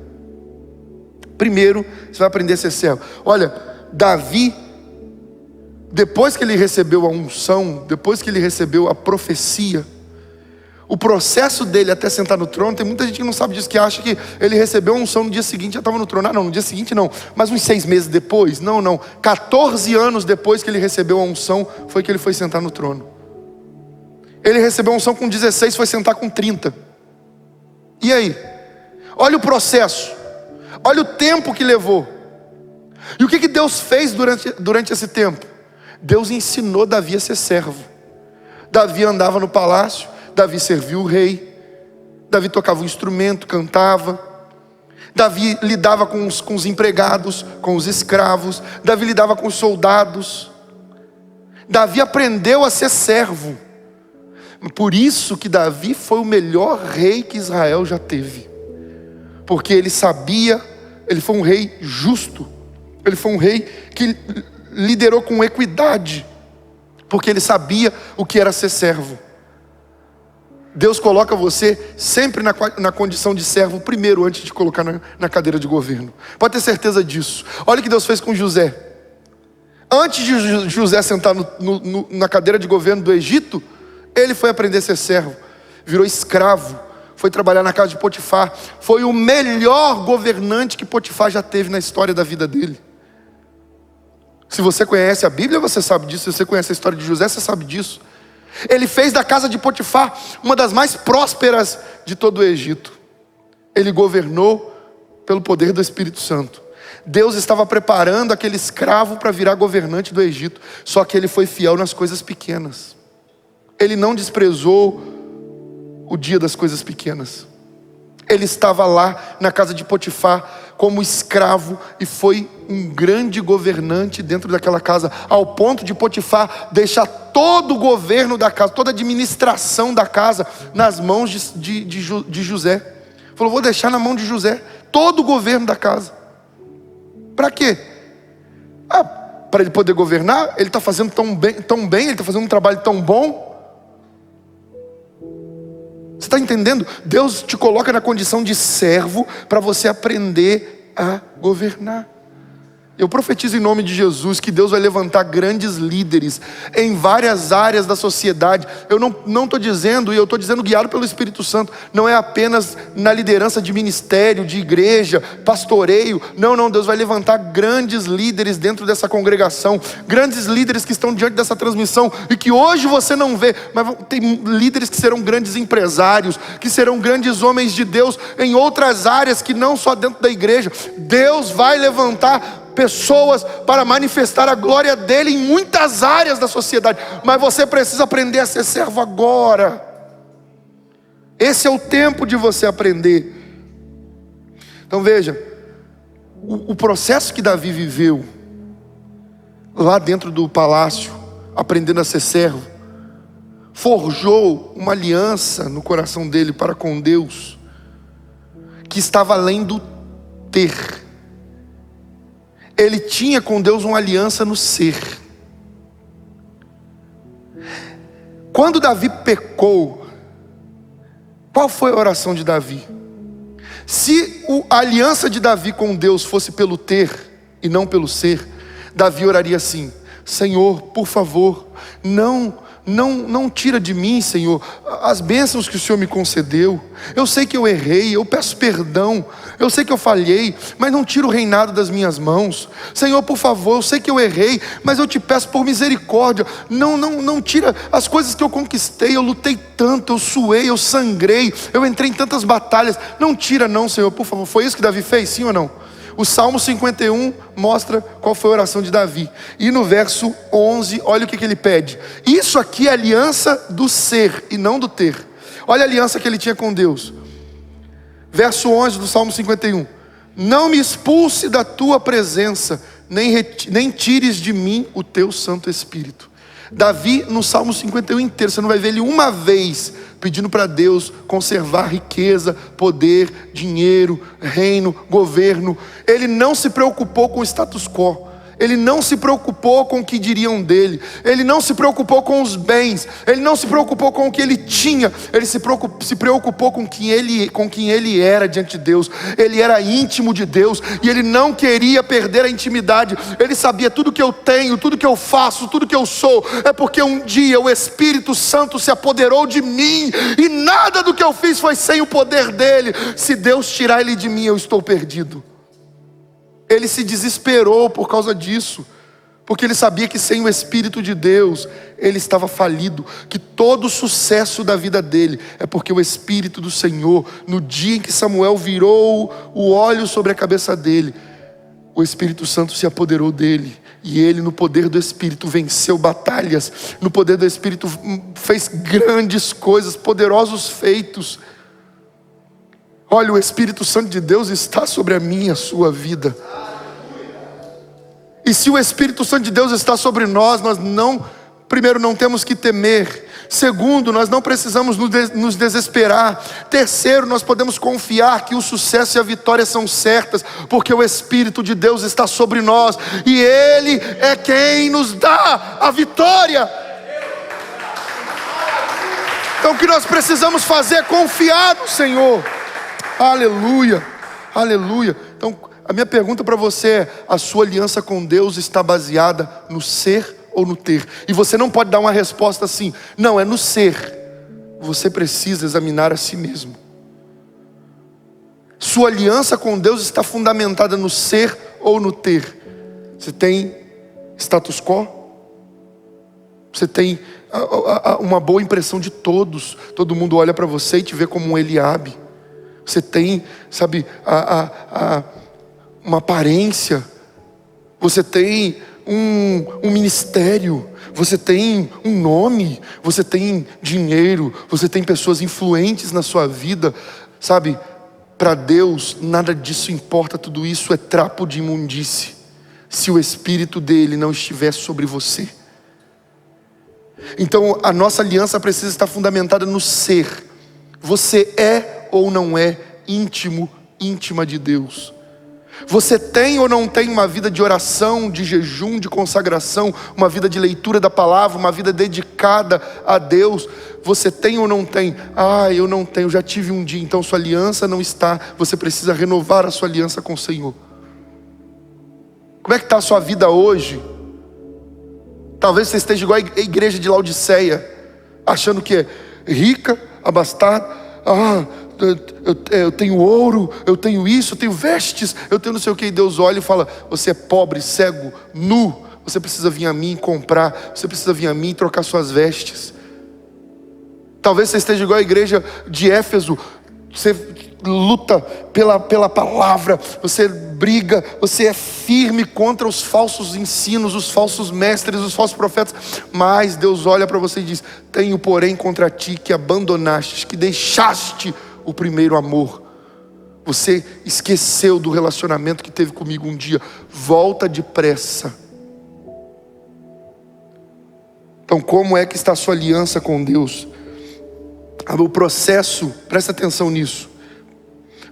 Primeiro, você vai aprender a ser servo. Olha, Davi, depois que ele recebeu a unção, depois que ele recebeu a profecia, o processo dele até sentar no trono, tem muita gente que não sabe disso, que acha que ele recebeu a unção no dia seguinte, já estava no trono. Não, no dia seguinte não, mas uns 6 meses depois, não, 14 anos depois que ele recebeu a unção, foi que ele foi sentar no trono. Ele recebeu a unção com 16, foi sentar com 30. E aí? Olha o processo, olha o tempo que levou. E o que Deus fez durante esse tempo? Deus ensinou Davi a ser servo. Davi andava no palácio, Davi serviu o rei, Davi tocava um instrumento, cantava, Davi lidava com os empregados, com os escravos, Davi lidava com os soldados. Davi aprendeu a ser servo. Por isso que Davi foi o melhor rei que Israel já teve, porque ele sabia, ele foi um rei justo, ele foi um rei que liderou com equidade, porque ele sabia o que era ser servo. Deus coloca você sempre na condição de servo primeiro, antes de colocar na cadeira de governo. Pode ter certeza disso. Olha o que Deus fez com José. Antes de José sentar na cadeira de governo do Egito, ele foi aprender a ser servo, virou escravo, foi trabalhar na casa de Potifar. Foi o melhor governante que Potifar já teve na história da vida dele. Se você conhece a Bíblia, você sabe disso. Se você conhece a história de José, você sabe disso. Ele fez da casa de Potifar uma das mais prósperas de todo o Egito. Ele governou pelo poder do Espírito Santo. Deus estava preparando aquele escravo para virar governante do Egito. Só que ele foi fiel nas coisas pequenas. Ele não desprezou o dia das coisas pequenas. Ele estava lá na casa de Potifar como escravo e foi um grande governante dentro daquela casa, ao ponto de Potifar deixar todo o governo da casa, toda a administração da casa nas mãos de José. Falou, vou deixar na mão de José todo o governo da casa. Para quê? Para ele poder governar. Ele está fazendo tão bem, ele está fazendo um trabalho tão bom. Você está entendendo? Deus te coloca na condição de servo para você aprender a governar. Eu profetizo em nome de Jesus que Deus vai levantar grandes líderes em várias áreas da sociedade. Eu não estou dizendo, e eu estou dizendo guiado pelo Espírito Santo, não é apenas na liderança de ministério, de igreja, pastoreio. Não, Deus vai levantar grandes líderes dentro dessa congregação, grandes líderes que estão diante dessa transmissão e que hoje você não vê, mas tem líderes que serão grandes empresários, que serão grandes homens de Deus em outras áreas que não só dentro da igreja. Deus vai levantar pessoas para manifestar a glória dele em muitas áreas da sociedade, mas você precisa aprender a ser servo agora. Esse é o tempo de você aprender. Então veja, o processo que Davi viveu lá dentro do palácio, aprendendo a ser servo, forjou uma aliança no coração dele para com Deus, que estava além do ter. Ele tinha com Deus uma aliança no ser. Quando Davi pecou, qual foi a oração de Davi? Se a aliança de Davi com Deus fosse pelo ter e não pelo ser, Davi oraria assim: Senhor, por favor, não tira de mim, Senhor, as bênçãos que o Senhor me concedeu. Eu sei que eu errei, eu peço perdão, eu sei que eu falhei, mas não tira o reinado das minhas mãos. Senhor, por favor, eu sei que eu errei, mas eu te peço por misericórdia, não tira as coisas que eu conquistei. Eu lutei tanto, eu suei, eu sangrei, eu entrei em tantas batalhas. Não tira não, Senhor, por favor. Foi isso que Davi fez, sim ou não? O Salmo 51 mostra qual foi a oração de Davi. E no verso 11, olha o que ele pede. Isso aqui é a aliança do ser e não do ter. Olha a aliança que ele tinha com Deus. Verso 11 do Salmo 51. Não me expulse da tua presença, nem tires de mim o teu Santo Espírito. Davi, no Salmo 51 inteiro, você não vai ver ele uma vez pedindo para Deus conservar riqueza, poder, dinheiro, reino, governo. Ele não se preocupou com o status quo. Ele não se preocupou com o que diriam dele. Ele não se preocupou com os bens. Ele não se preocupou com o que ele tinha. Ele se preocupou com quem ele era diante de Deus. Ele era íntimo de Deus e ele não queria perder a intimidade. Ele sabia: tudo que eu tenho, tudo que eu faço, tudo que eu sou, é porque um dia o Espírito Santo se apoderou de mim e nada do que eu fiz foi sem o poder dele. Se Deus tirar ele de mim, eu estou perdido. Ele se desesperou por causa disso, porque ele sabia que sem o Espírito de Deus ele estava falido, que todo o sucesso da vida dele é porque o Espírito do Senhor, no dia em que Samuel virou o óleo sobre a cabeça dele, o Espírito Santo se apoderou dele, e ele, no poder do Espírito, venceu batalhas, no poder do Espírito fez grandes coisas, poderosos feitos. Olha, o Espírito Santo de Deus está sobre a minha e a sua vida. E se o Espírito Santo de Deus está sobre nós, primeiro, não temos que temer. Segundo, nós não precisamos nos desesperar. Terceiro, nós podemos confiar que o sucesso e a vitória são certas, porque o Espírito de Deus está sobre nós, e Ele é quem nos dá a vitória. Então o que nós precisamos fazer é confiar no Senhor. Aleluia, aleluia. Então a minha pergunta para você é: a sua aliança com Deus está baseada no ser ou no ter? E você não pode dar uma resposta assim: não, é no ser. Você precisa examinar a si mesmo. Sua aliança com Deus está fundamentada no ser ou no ter? Você tem status quo? Você tem uma boa impressão de todos? Todo mundo olha para você e te vê como um Eliabe. Você tem, sabe, uma aparência. Você tem um ministério. Você tem um nome. Você tem dinheiro. Você tem pessoas influentes na sua vida. Sabe, para Deus nada disso importa. Tudo isso é trapo de imundície, se o Espírito dele não estiver sobre você. Então a nossa aliança precisa estar fundamentada no ser. Você é ou não é íntima de Deus? Você tem ou não tem uma vida de oração, de jejum, de consagração, uma vida de leitura da palavra, uma vida dedicada a Deus? Você tem ou não tem? Eu não tenho, já tive um dia. Então sua aliança não está. Você precisa renovar a sua aliança com o Senhor. Como é que está a sua vida hoje? Talvez você esteja igual a igreja de Laodiceia, achando que é rica, abastada. Eu tenho ouro, eu tenho isso, eu tenho vestes, eu tenho não sei o que. E Deus olha e fala: você é pobre, cego, nu. Você precisa vir a mim comprar. Você precisa vir a mim trocar suas vestes. Talvez você esteja igual a igreja de Éfeso. Você luta pela palavra, você briga, você é firme contra os falsos ensinos, os falsos mestres, os falsos profetas. Mas Deus olha para você e diz: tenho porém contra ti que abandonaste, que deixaste o primeiro amor. Você esqueceu do relacionamento que teve comigo um dia. Volta depressa. Então, como é que está a sua aliança com Deus? O processo, presta atenção nisso.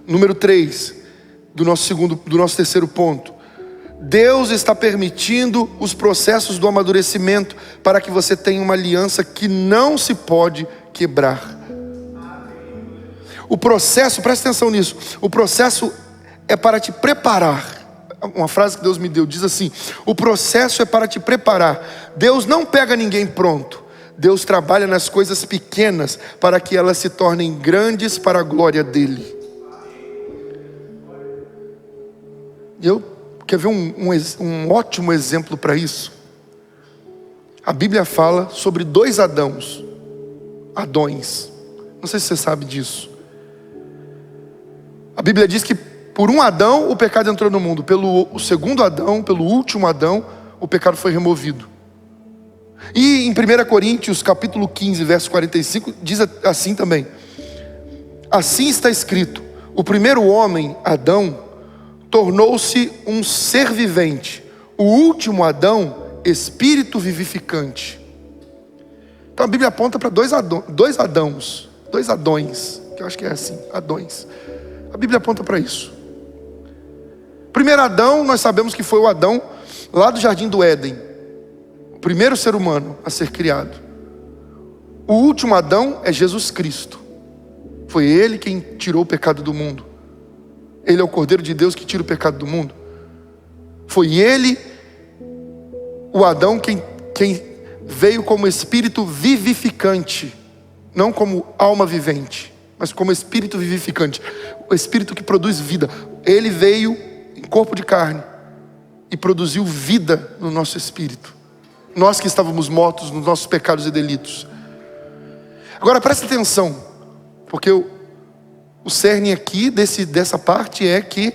Número 3 do nosso terceiro ponto. Deus está permitindo os processos do amadurecimento para que você tenha uma aliança que não se pode quebrar. O processo, presta atenção nisso. O processo é para te preparar. Uma frase que Deus me deu diz assim: o processo é para te preparar. Deus não pega ninguém pronto. Deus trabalha nas coisas pequenas para que elas se tornem grandes para a glória dele. Eu quero ver um ótimo exemplo para isso. A Bíblia fala sobre 2 Adões. Não sei se você sabe disso. A Bíblia diz que por um Adão o pecado entrou no mundo. Pelo segundo Adão, pelo último Adão, o pecado foi removido. E em 1 Coríntios capítulo 15, verso 45, diz assim também: assim está escrito: o primeiro homem, Adão, tornou-se um ser vivente. O último Adão, espírito vivificante. Então a Bíblia aponta para 2 Adões, que eu acho que é assim, Adões. A Bíblia aponta para isso. Primeiro Adão, nós sabemos que foi o Adão lá do Jardim do Éden, o primeiro ser humano a ser criado. O último Adão é Jesus Cristo. Foi Ele quem tirou o pecado do mundo. Ele é o Cordeiro de Deus que tira o pecado do mundo. Foi Ele, o Adão, quem veio como espírito vivificante. Não como alma vivente, mas como espírito vivificante. O espírito que produz vida. Ele veio em corpo de carne e produziu vida no nosso espírito. Nós que estávamos mortos nos nossos pecados e delitos. Agora presta atenção, porque o cerne aqui dessa parte é que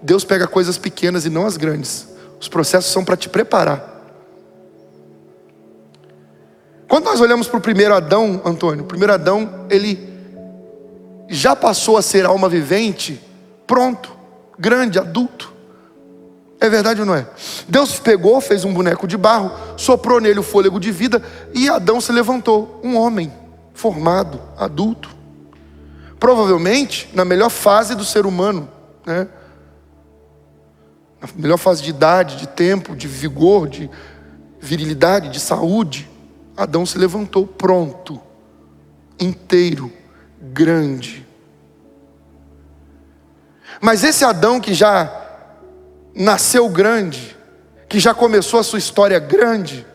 Deus pega coisas pequenas e não as grandes. Os processos são para te preparar. Quando nós olhamos para o primeiro Adão, Antônio, o primeiro Adão, ele já passou a ser alma vivente, pronto, grande, adulto. É verdade ou não é? Deus pegou, fez um boneco de barro, soprou nele o fôlego de vida e Adão se levantou, um homem formado, adulto. Provavelmente na melhor fase do ser humano, né? Na melhor fase de idade, de tempo, de vigor, de virilidade, de saúde. Adão se levantou pronto, inteiro, grande. Mas esse Adão que já nasceu grande, que já começou a sua história grande,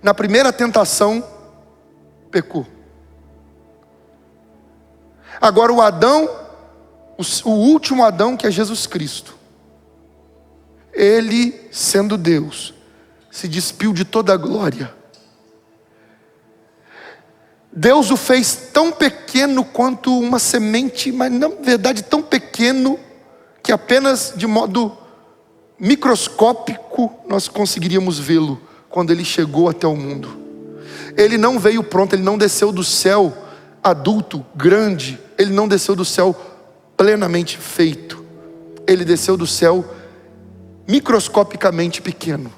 na primeira tentação pecou. Agora o Adão, o último Adão, que é Jesus Cristo, ele, sendo Deus, se despiu de toda a glória. Deus o fez tão pequeno quanto uma semente, mas na verdade tão pequeno que apenas de modo microscópico nós conseguiríamos vê-lo quando ele chegou até o mundo. Ele não veio pronto, ele não desceu do céu adulto, grande, ele não desceu do céu plenamente feito. Ele desceu do céu microscopicamente pequeno.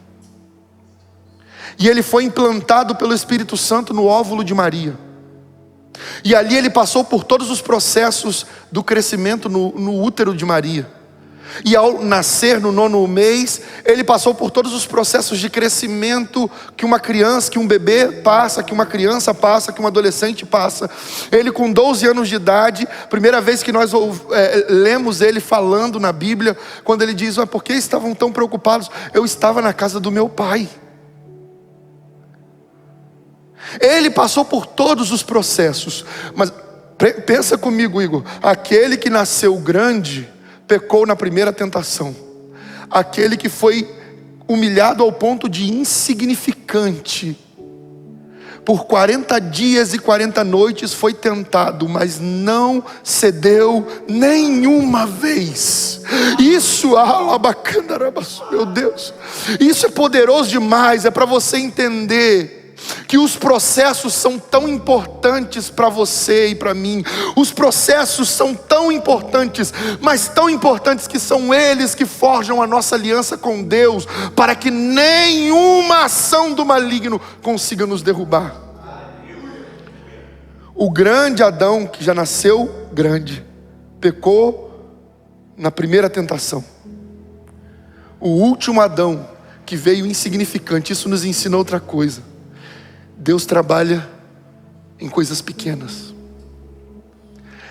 E ele foi implantado pelo Espírito Santo no óvulo de Maria. E ali ele passou por todos os processos do crescimento no útero de Maria. E ao nascer no 9º mês, ele passou por todos os processos de crescimento que uma criança, que um bebê passa, que uma criança passa, que um adolescente passa. Ele com 12 anos de idade, primeira vez que nós lemos ele falando na Bíblia, quando ele diz: por que estavam tão preocupados? Eu estava na casa do meu pai. Ele passou por todos os processos. Mas pensa comigo, Igor, aquele que nasceu grande pecou na primeira tentação. Aquele que foi humilhado ao ponto de insignificante, por 40 dias e 40 noites foi tentado, mas não cedeu nenhuma vez. Isso, meu Deus, isso é poderoso demais. É para você entender que os processos são tão importantes para você e para mim. Os processos são tão importantes, mas tão importantes que são eles que forjam a nossa aliança com Deus, para que nenhuma ação do maligno consiga nos derrubar. O grande Adão, que já nasceu grande, pecou na primeira tentação. O último Adão, que veio insignificante, isso nos ensina outra coisa. Deus trabalha em coisas pequenas.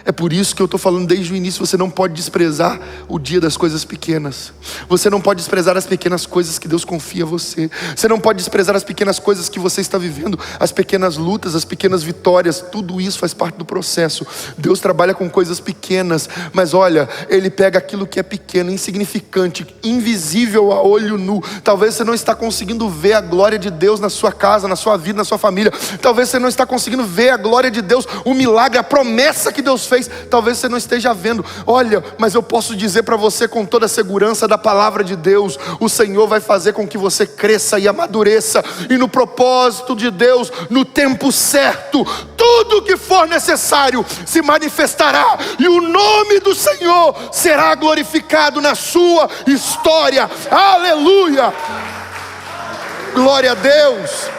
É por isso que eu estou falando desde o início: você não pode desprezar o dia das coisas pequenas. Você não pode desprezar as pequenas coisas que Deus confia a você. Você não pode desprezar as pequenas coisas que você está vivendo, as pequenas lutas, as pequenas vitórias. Tudo isso faz parte do processo. Deus trabalha com coisas pequenas, mas olha, Ele pega aquilo que é pequeno, insignificante, invisível a olho nu. Talvez você não está conseguindo ver a glória de Deus na sua casa, na sua vida, na sua família. Talvez você não está conseguindo ver a glória de Deus, o milagre, a promessa que Deus fez. Talvez você não esteja vendo. Olha, mas eu posso dizer para você com toda a segurança da palavra de Deus: o Senhor vai fazer com que você cresça e amadureça, e no propósito de Deus, no tempo certo, tudo que for necessário se manifestará, e o nome do Senhor será glorificado na sua história. Aleluia! Glória a Deus.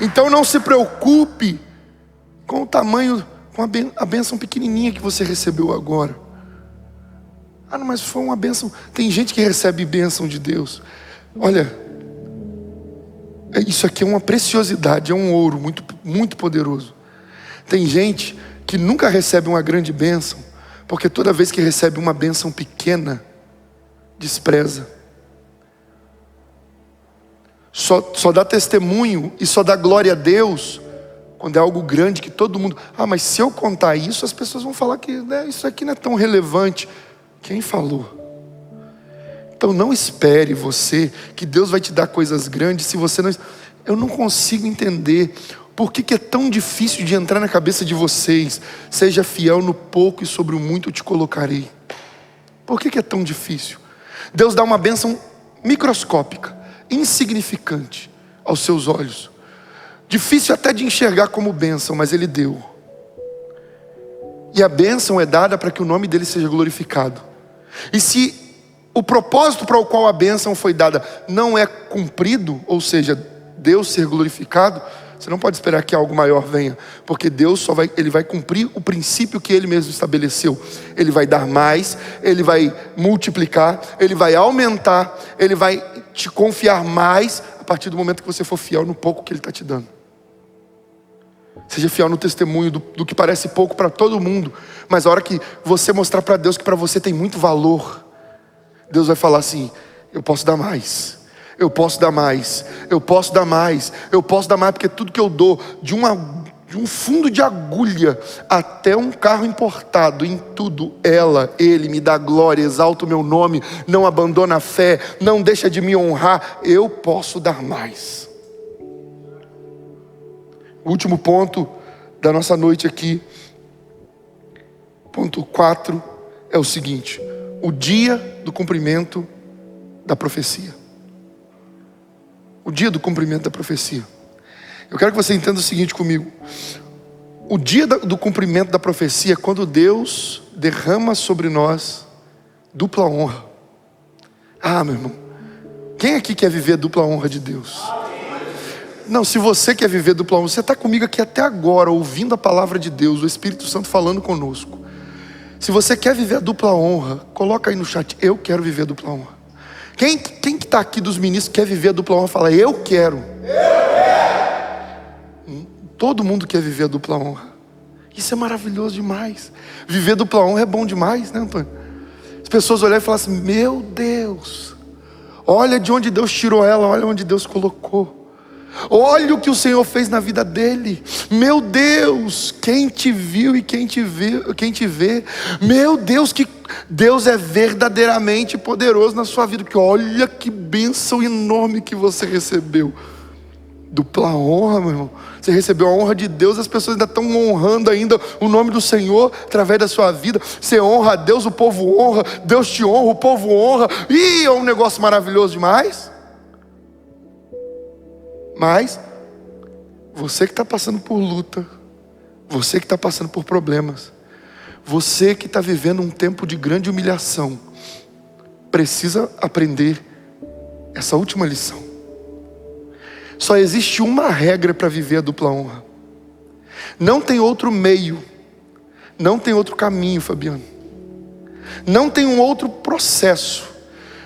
Então não se preocupe com o tamanho, com a bênção pequenininha que você recebeu agora. Não, mas foi uma bênção. Tem gente que recebe bênção de Deus. Olha, isso aqui é uma preciosidade, é um ouro muito, muito poderoso. Tem gente que nunca recebe uma grande bênção, porque toda vez que recebe uma bênção pequena, despreza. Só dá testemunho e só dá glória a Deus quando é algo grande que todo mundo... mas se eu contar isso, as pessoas vão falar que isso aqui não é tão relevante. Quem falou? Então não espere você que Deus vai te dar coisas grandes se você não... Eu não consigo entender por que é tão difícil de entrar na cabeça de vocês. Seja fiel no pouco e sobre o muito eu te colocarei. Por que é tão difícil? Deus dá uma bênção microscópica, insignificante aos seus olhos. Difícil até de enxergar como bênção, mas Ele deu. E a bênção é dada para que o nome dEle seja glorificado. E se o propósito para o qual a bênção foi dada não é cumprido, ou seja, Deus ser glorificado, você não pode esperar que algo maior venha, porque Deus Ele vai cumprir o princípio que Ele mesmo estabeleceu. Ele vai dar mais, Ele vai multiplicar, Ele vai aumentar, Ele vai te confiar mais a partir do momento que você for fiel no pouco que Ele está te dando. Seja fiel no testemunho do que parece pouco para todo mundo, mas a hora que você mostrar para Deus que para você tem muito valor, Deus vai falar assim: eu posso dar mais, eu posso dar mais, eu posso dar mais, eu posso dar mais, porque tudo que eu dou, de um fundo de agulha até um carro importado, em tudo Ele me dá glória, exalta o meu nome, não abandona a fé, não deixa de me honrar. Eu posso dar mais. O último ponto da nossa noite aqui, ponto 4, é o seguinte: o dia do cumprimento da profecia. O dia do cumprimento da profecia. Eu quero que você entenda o seguinte comigo: o dia do cumprimento da profecia é quando Deus derrama sobre nós dupla honra. Meu irmão, quem aqui quer viver a dupla honra de Deus? Não, se você quer viver dupla honra, você está comigo aqui até agora, ouvindo a palavra de Deus, o Espírito Santo falando conosco. Se você quer viver a dupla honra, coloca aí no chat, eu quero viver a dupla honra. Quem que está aqui dos ministros quer viver a dupla honra? Fala, eu quero. Todo mundo quer viver a dupla honra. Isso é maravilhoso demais. Viver dupla honra é bom demais, né, Antônio? As pessoas olharem e falar assim, meu Deus, olha de onde Deus tirou ela, olha onde Deus colocou. Olha o que o Senhor fez na vida dele. Meu Deus, quem te viu e quem te vê. Meu Deus, que Deus é verdadeiramente poderoso na sua vida. Que olha que bênção enorme que você recebeu. Dupla honra, meu irmão. Você recebeu a honra de Deus, as pessoas ainda estão honrando ainda o nome do Senhor através da sua vida. Você honra a Deus, o povo honra, Deus te honra, o povo honra. Ih, é um negócio maravilhoso demais. Mas você que está passando por luta, você que está passando por problemas, você que está vivendo um tempo de grande humilhação, precisa aprender essa última lição. Só existe uma regra para viver a dupla honra. Não tem outro meio, não tem outro caminho, Fabiano. Não tem um outro processo.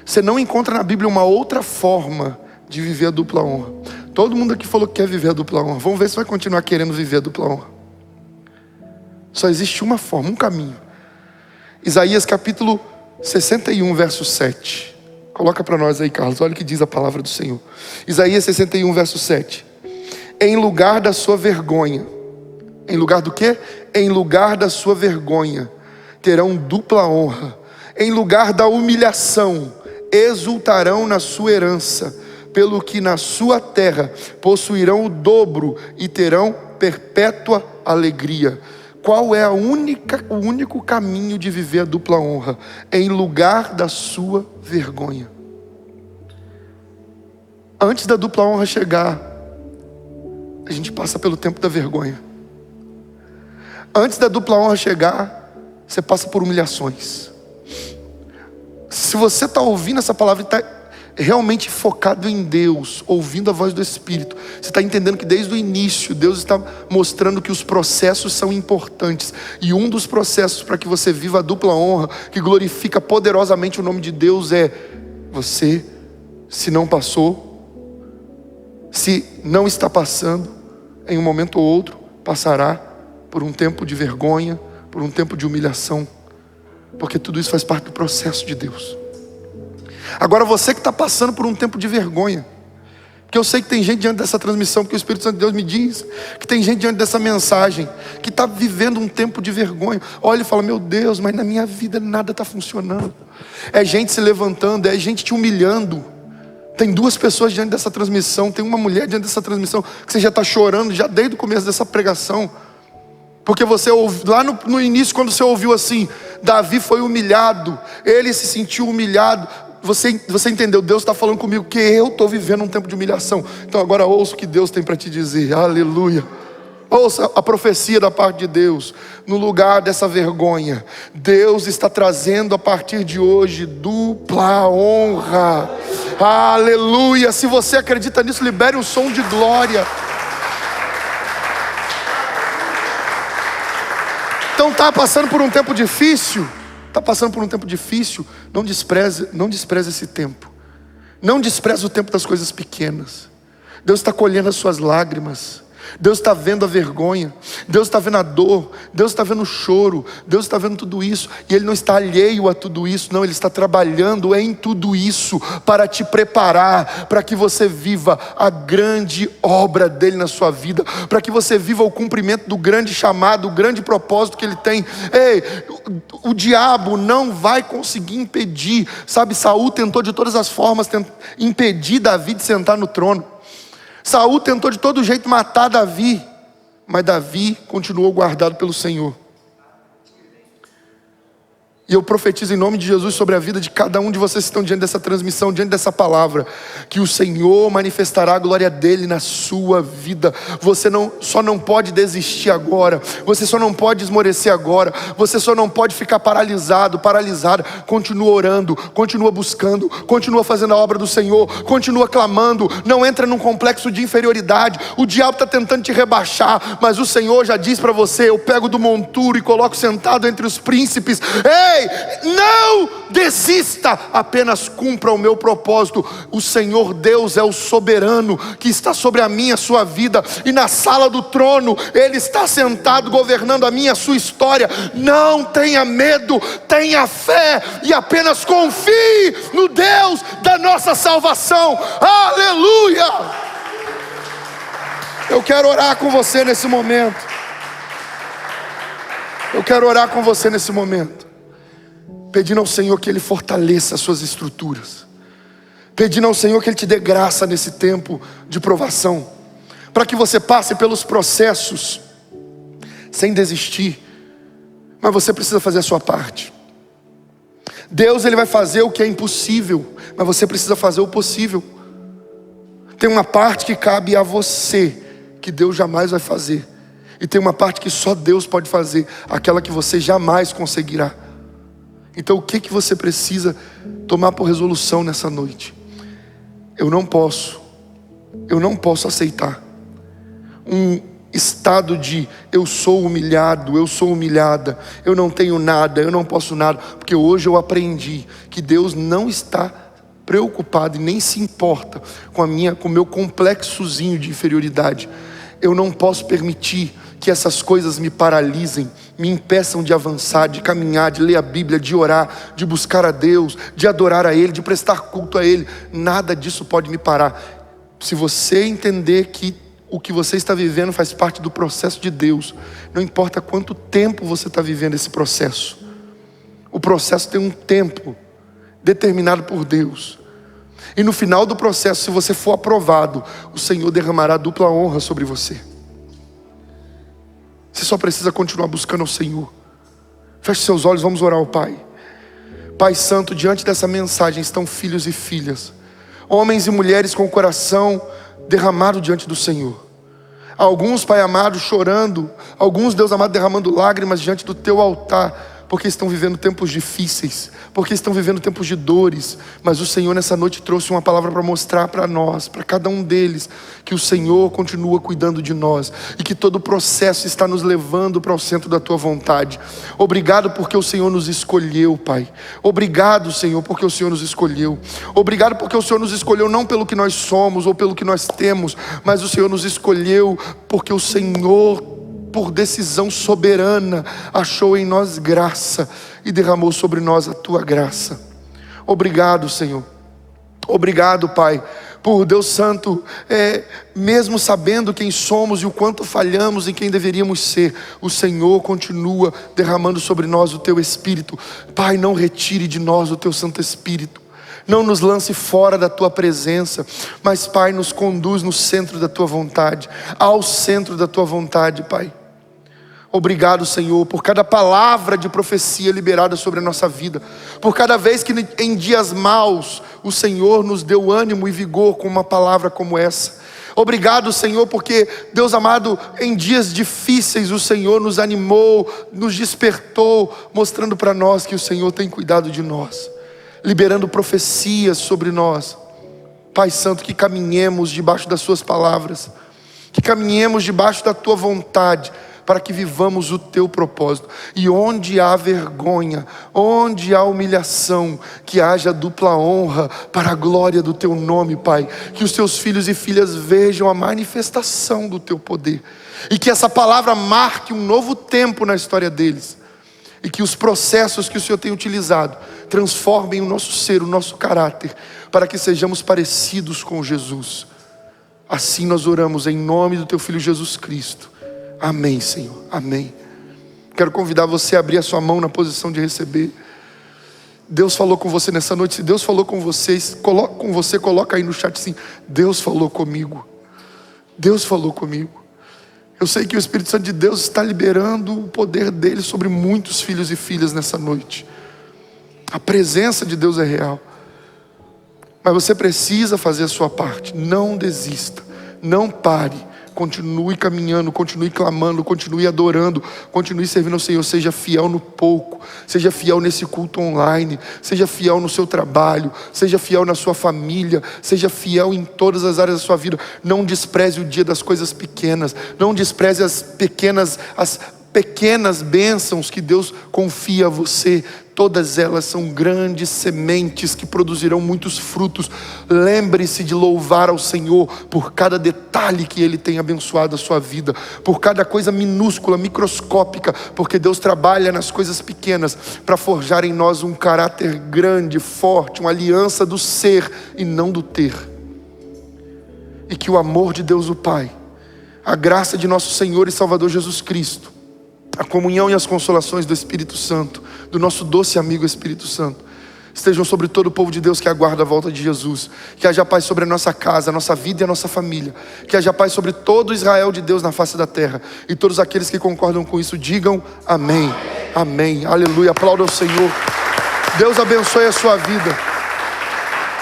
Você não encontra na Bíblia uma outra forma de viver a dupla honra. Todo mundo aqui falou que quer viver a dupla honra. Vamos ver se vai continuar querendo viver a dupla honra. Só existe uma forma, um caminho. Isaías capítulo 61, verso 7. Coloca para nós aí, Carlos. Olha o que diz a palavra do Senhor. Isaías 61, verso 7. Em lugar da sua vergonha. Em lugar do quê? Em lugar da sua vergonha terão dupla honra. Em lugar da humilhação exultarão na sua herança. Pelo que na sua terra possuirão o dobro e terão perpétua alegria. Qual é o único caminho de viver a dupla honra? Em lugar da sua vergonha. Antes da dupla honra chegar, a gente passa pelo tempo da vergonha. Antes da dupla honra chegar, você passa por humilhações. Se você está ouvindo essa palavra e está realmente focado em Deus, ouvindo a voz do Espírito, você está entendendo que desde o início Deus está mostrando que os processos são importantes, e um dos processos para que você viva a dupla honra, que glorifica poderosamente o nome de Deus, é você, se não passou, se não está passando, em um momento ou outro passará por um tempo de vergonha, por um tempo de humilhação, porque tudo isso faz parte do processo de Deus. Agora você que está passando por um tempo de vergonha, porque eu sei que tem gente diante dessa transmissão, porque o Espírito Santo de Deus me diz que tem gente diante dessa mensagem que está vivendo um tempo de vergonha. Olha e fala, meu Deus, mas na minha vida nada está funcionando. É gente se levantando, é gente te humilhando. Tem duas pessoas diante dessa transmissão, tem uma mulher diante dessa transmissão que você já está chorando já desde o começo dessa pregação, porque você ouviu, lá no início, quando você ouviu assim, Davi foi humilhado, ele se sentiu humilhado. Você entendeu, Deus está falando comigo que eu estou vivendo um tempo de humilhação. Então agora ouça o que Deus tem para te dizer. Aleluia. Ouça a profecia da parte de Deus. No lugar dessa vergonha, Deus está trazendo a partir de hoje dupla honra. Aleluia. Se você acredita nisso, libere um som de glória. Então está passando por um tempo difícil? Está passando por um tempo difícil? Não despreze esse tempo. Não despreze o tempo das coisas pequenas. Deus está colhendo as suas lágrimas. Deus está vendo a vergonha. Deus está vendo a dor. Deus está vendo o choro. Deus está vendo tudo isso. E Ele não está alheio a tudo isso. Não, Ele está trabalhando em tudo isso para te preparar, para que você viva a grande obra dEle na sua vida, para que você viva o cumprimento do grande chamado, o grande propósito que Ele tem. Ei, o diabo não vai conseguir impedir. Sabe, Saul tentou de todas as formas impedir Davi de sentar no trono. Saul tentou de todo jeito matar Davi, mas Davi continuou guardado pelo Senhor. E eu profetizo em nome de Jesus sobre a vida de cada um de vocês que estão diante dessa transmissão, diante dessa palavra, que o Senhor manifestará a glória dele na sua vida. Você só não pode desistir agora, você só não pode esmorecer agora, você só não pode ficar paralisado, paralisada. Continua orando, continua buscando, continua fazendo a obra do Senhor, continua clamando. Não entra num complexo de inferioridade. O diabo está tentando te rebaixar, mas o Senhor já diz para você: eu pego do monturo e coloco sentado entre os príncipes. Ei, não desista, apenas cumpra o meu propósito. O Senhor Deus é o soberano que está sobre a minha, a sua vida, e na sala do trono Ele está sentado governando a minha, a sua história. Não tenha medo, tenha fé e apenas confie no Deus da nossa salvação. Aleluia! Eu quero orar com você nesse momento. Eu quero orar com você nesse momento, pedindo ao Senhor que Ele fortaleça as suas estruturas, pedindo ao Senhor que Ele te dê graça nesse tempo de provação, para que você passe pelos processos sem desistir. Mas você precisa fazer a sua parte. Deus, Ele vai fazer o que é impossível, mas você precisa fazer o possível. Tem uma parte que cabe a você, que Deus jamais vai fazer, e tem uma parte que só Deus pode fazer, aquela que você jamais conseguirá. Então o que você precisa tomar por resolução nessa noite? Eu não posso aceitar um estado de eu sou humilhado, eu sou humilhada, eu não tenho nada, eu não posso nada, porque hoje eu aprendi que Deus não está preocupado e nem se importa com o meu complexozinho de inferioridade. Eu não posso permitir que essas coisas me paralisem, me impeçam de avançar, de caminhar, de ler a Bíblia, de orar, de buscar a Deus, de adorar a Ele, de prestar culto a Ele. Nada disso pode me parar. Se você entender que o que você está vivendo faz parte do processo de Deus, não importa quanto tempo você está vivendo esse processo, o processo tem um tempo determinado por Deus. E no final do processo, se você for aprovado, o Senhor derramará dupla honra sobre você. Você só precisa continuar buscando ao Senhor. Feche seus olhos, vamos orar ao Pai. Pai Santo, diante dessa mensagem estão filhos e filhas, homens e mulheres com o coração derramado diante do Senhor. Alguns, Pai amado, chorando, alguns, Deus amado, derramando lágrimas diante do Teu altar, porque estão vivendo tempos difíceis, porque estão vivendo tempos de dores. Mas o Senhor nessa noite trouxe uma palavra para mostrar para nós, para cada um deles, que o Senhor continua cuidando de nós, e que todo o processo está nos levando para o centro da Tua vontade. Obrigado porque o Senhor nos escolheu, Pai. Obrigado, Senhor, porque o Senhor nos escolheu. Obrigado porque o Senhor nos escolheu não pelo que nós somos ou pelo que nós temos, mas o Senhor nos escolheu porque o Senhor, por decisão soberana, achou em nós graça e derramou sobre nós a Tua graça. Obrigado, Senhor. Obrigado, Pai, por Deus Santo, mesmo sabendo quem somos e o quanto falhamos em quem deveríamos ser, o Senhor continua derramando sobre nós o Teu Espírito. Pai, não retire de nós o Teu Santo Espírito. Não nos lance fora da Tua presença, mas, Pai, nos conduz no centro da Tua vontade, ao centro da Tua vontade, Pai. Obrigado, Senhor, por cada palavra de profecia liberada sobre a nossa vida, por cada vez que em dias maus o Senhor nos deu ânimo e vigor com uma palavra como essa. Obrigado, Senhor, porque, Deus amado, em dias difíceis o Senhor nos animou, nos despertou, mostrando para nós que o Senhor tem cuidado de nós, liberando profecias sobre nós. Pai Santo, que caminhemos debaixo das Suas palavras, que caminhemos debaixo da Tua vontade, para que vivamos o Teu propósito. E onde há vergonha, onde há humilhação, que haja dupla honra para a glória do Teu nome, Pai. Que os Teus filhos e filhas vejam a manifestação do Teu poder, e que essa palavra marque um novo tempo na história deles, e que os processos que o Senhor tem utilizado transformem o nosso ser, o nosso caráter, para que sejamos parecidos com Jesus. Assim nós oramos em nome do Teu Filho Jesus Cristo. Amém, Senhor, amém. Quero convidar você a abrir a sua mão na posição de receber. Deus falou com você nessa noite. Se Deus falou com vocês, coloca aí no chat assim: Deus falou comigo. Deus falou comigo. Eu sei que o Espírito Santo de Deus está liberando o poder dele sobre muitos filhos e filhas nessa noite. A presença de Deus é real. Mas você precisa fazer a sua parte. Não desista, não pare. Continue caminhando, continue clamando, continue adorando, continue servindo ao Senhor. Seja fiel no pouco, seja fiel nesse culto online, seja fiel no seu trabalho, seja fiel na sua família, seja fiel em todas as áreas da sua vida. Não despreze o dia das coisas pequenas, não despreze as pequenas bênçãos que Deus confia a você. Todas elas são grandes sementes que produzirão muitos frutos. Lembre-se de louvar ao Senhor por cada detalhe que Ele tem abençoado a sua vida, por cada coisa minúscula, microscópica, porque Deus trabalha nas coisas pequenas para forjar em nós um caráter grande, forte, uma aliança do ser e não do ter. E que o amor de Deus o Pai, a graça de nosso Senhor e Salvador Jesus Cristo, a comunhão e as consolações do Espírito Santo, do nosso doce amigo Espírito Santo, estejam sobre todo o povo de Deus que aguarda a volta de Jesus. Que haja paz sobre a nossa casa, a nossa vida e a nossa família. Que haja paz sobre todo o Israel de Deus na face da terra. E todos aqueles que concordam com isso, digam amém. Amém, aleluia, aplauda ao Senhor. Deus abençoe a sua vida.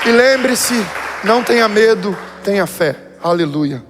E lembre-se, não tenha medo, tenha fé. Aleluia.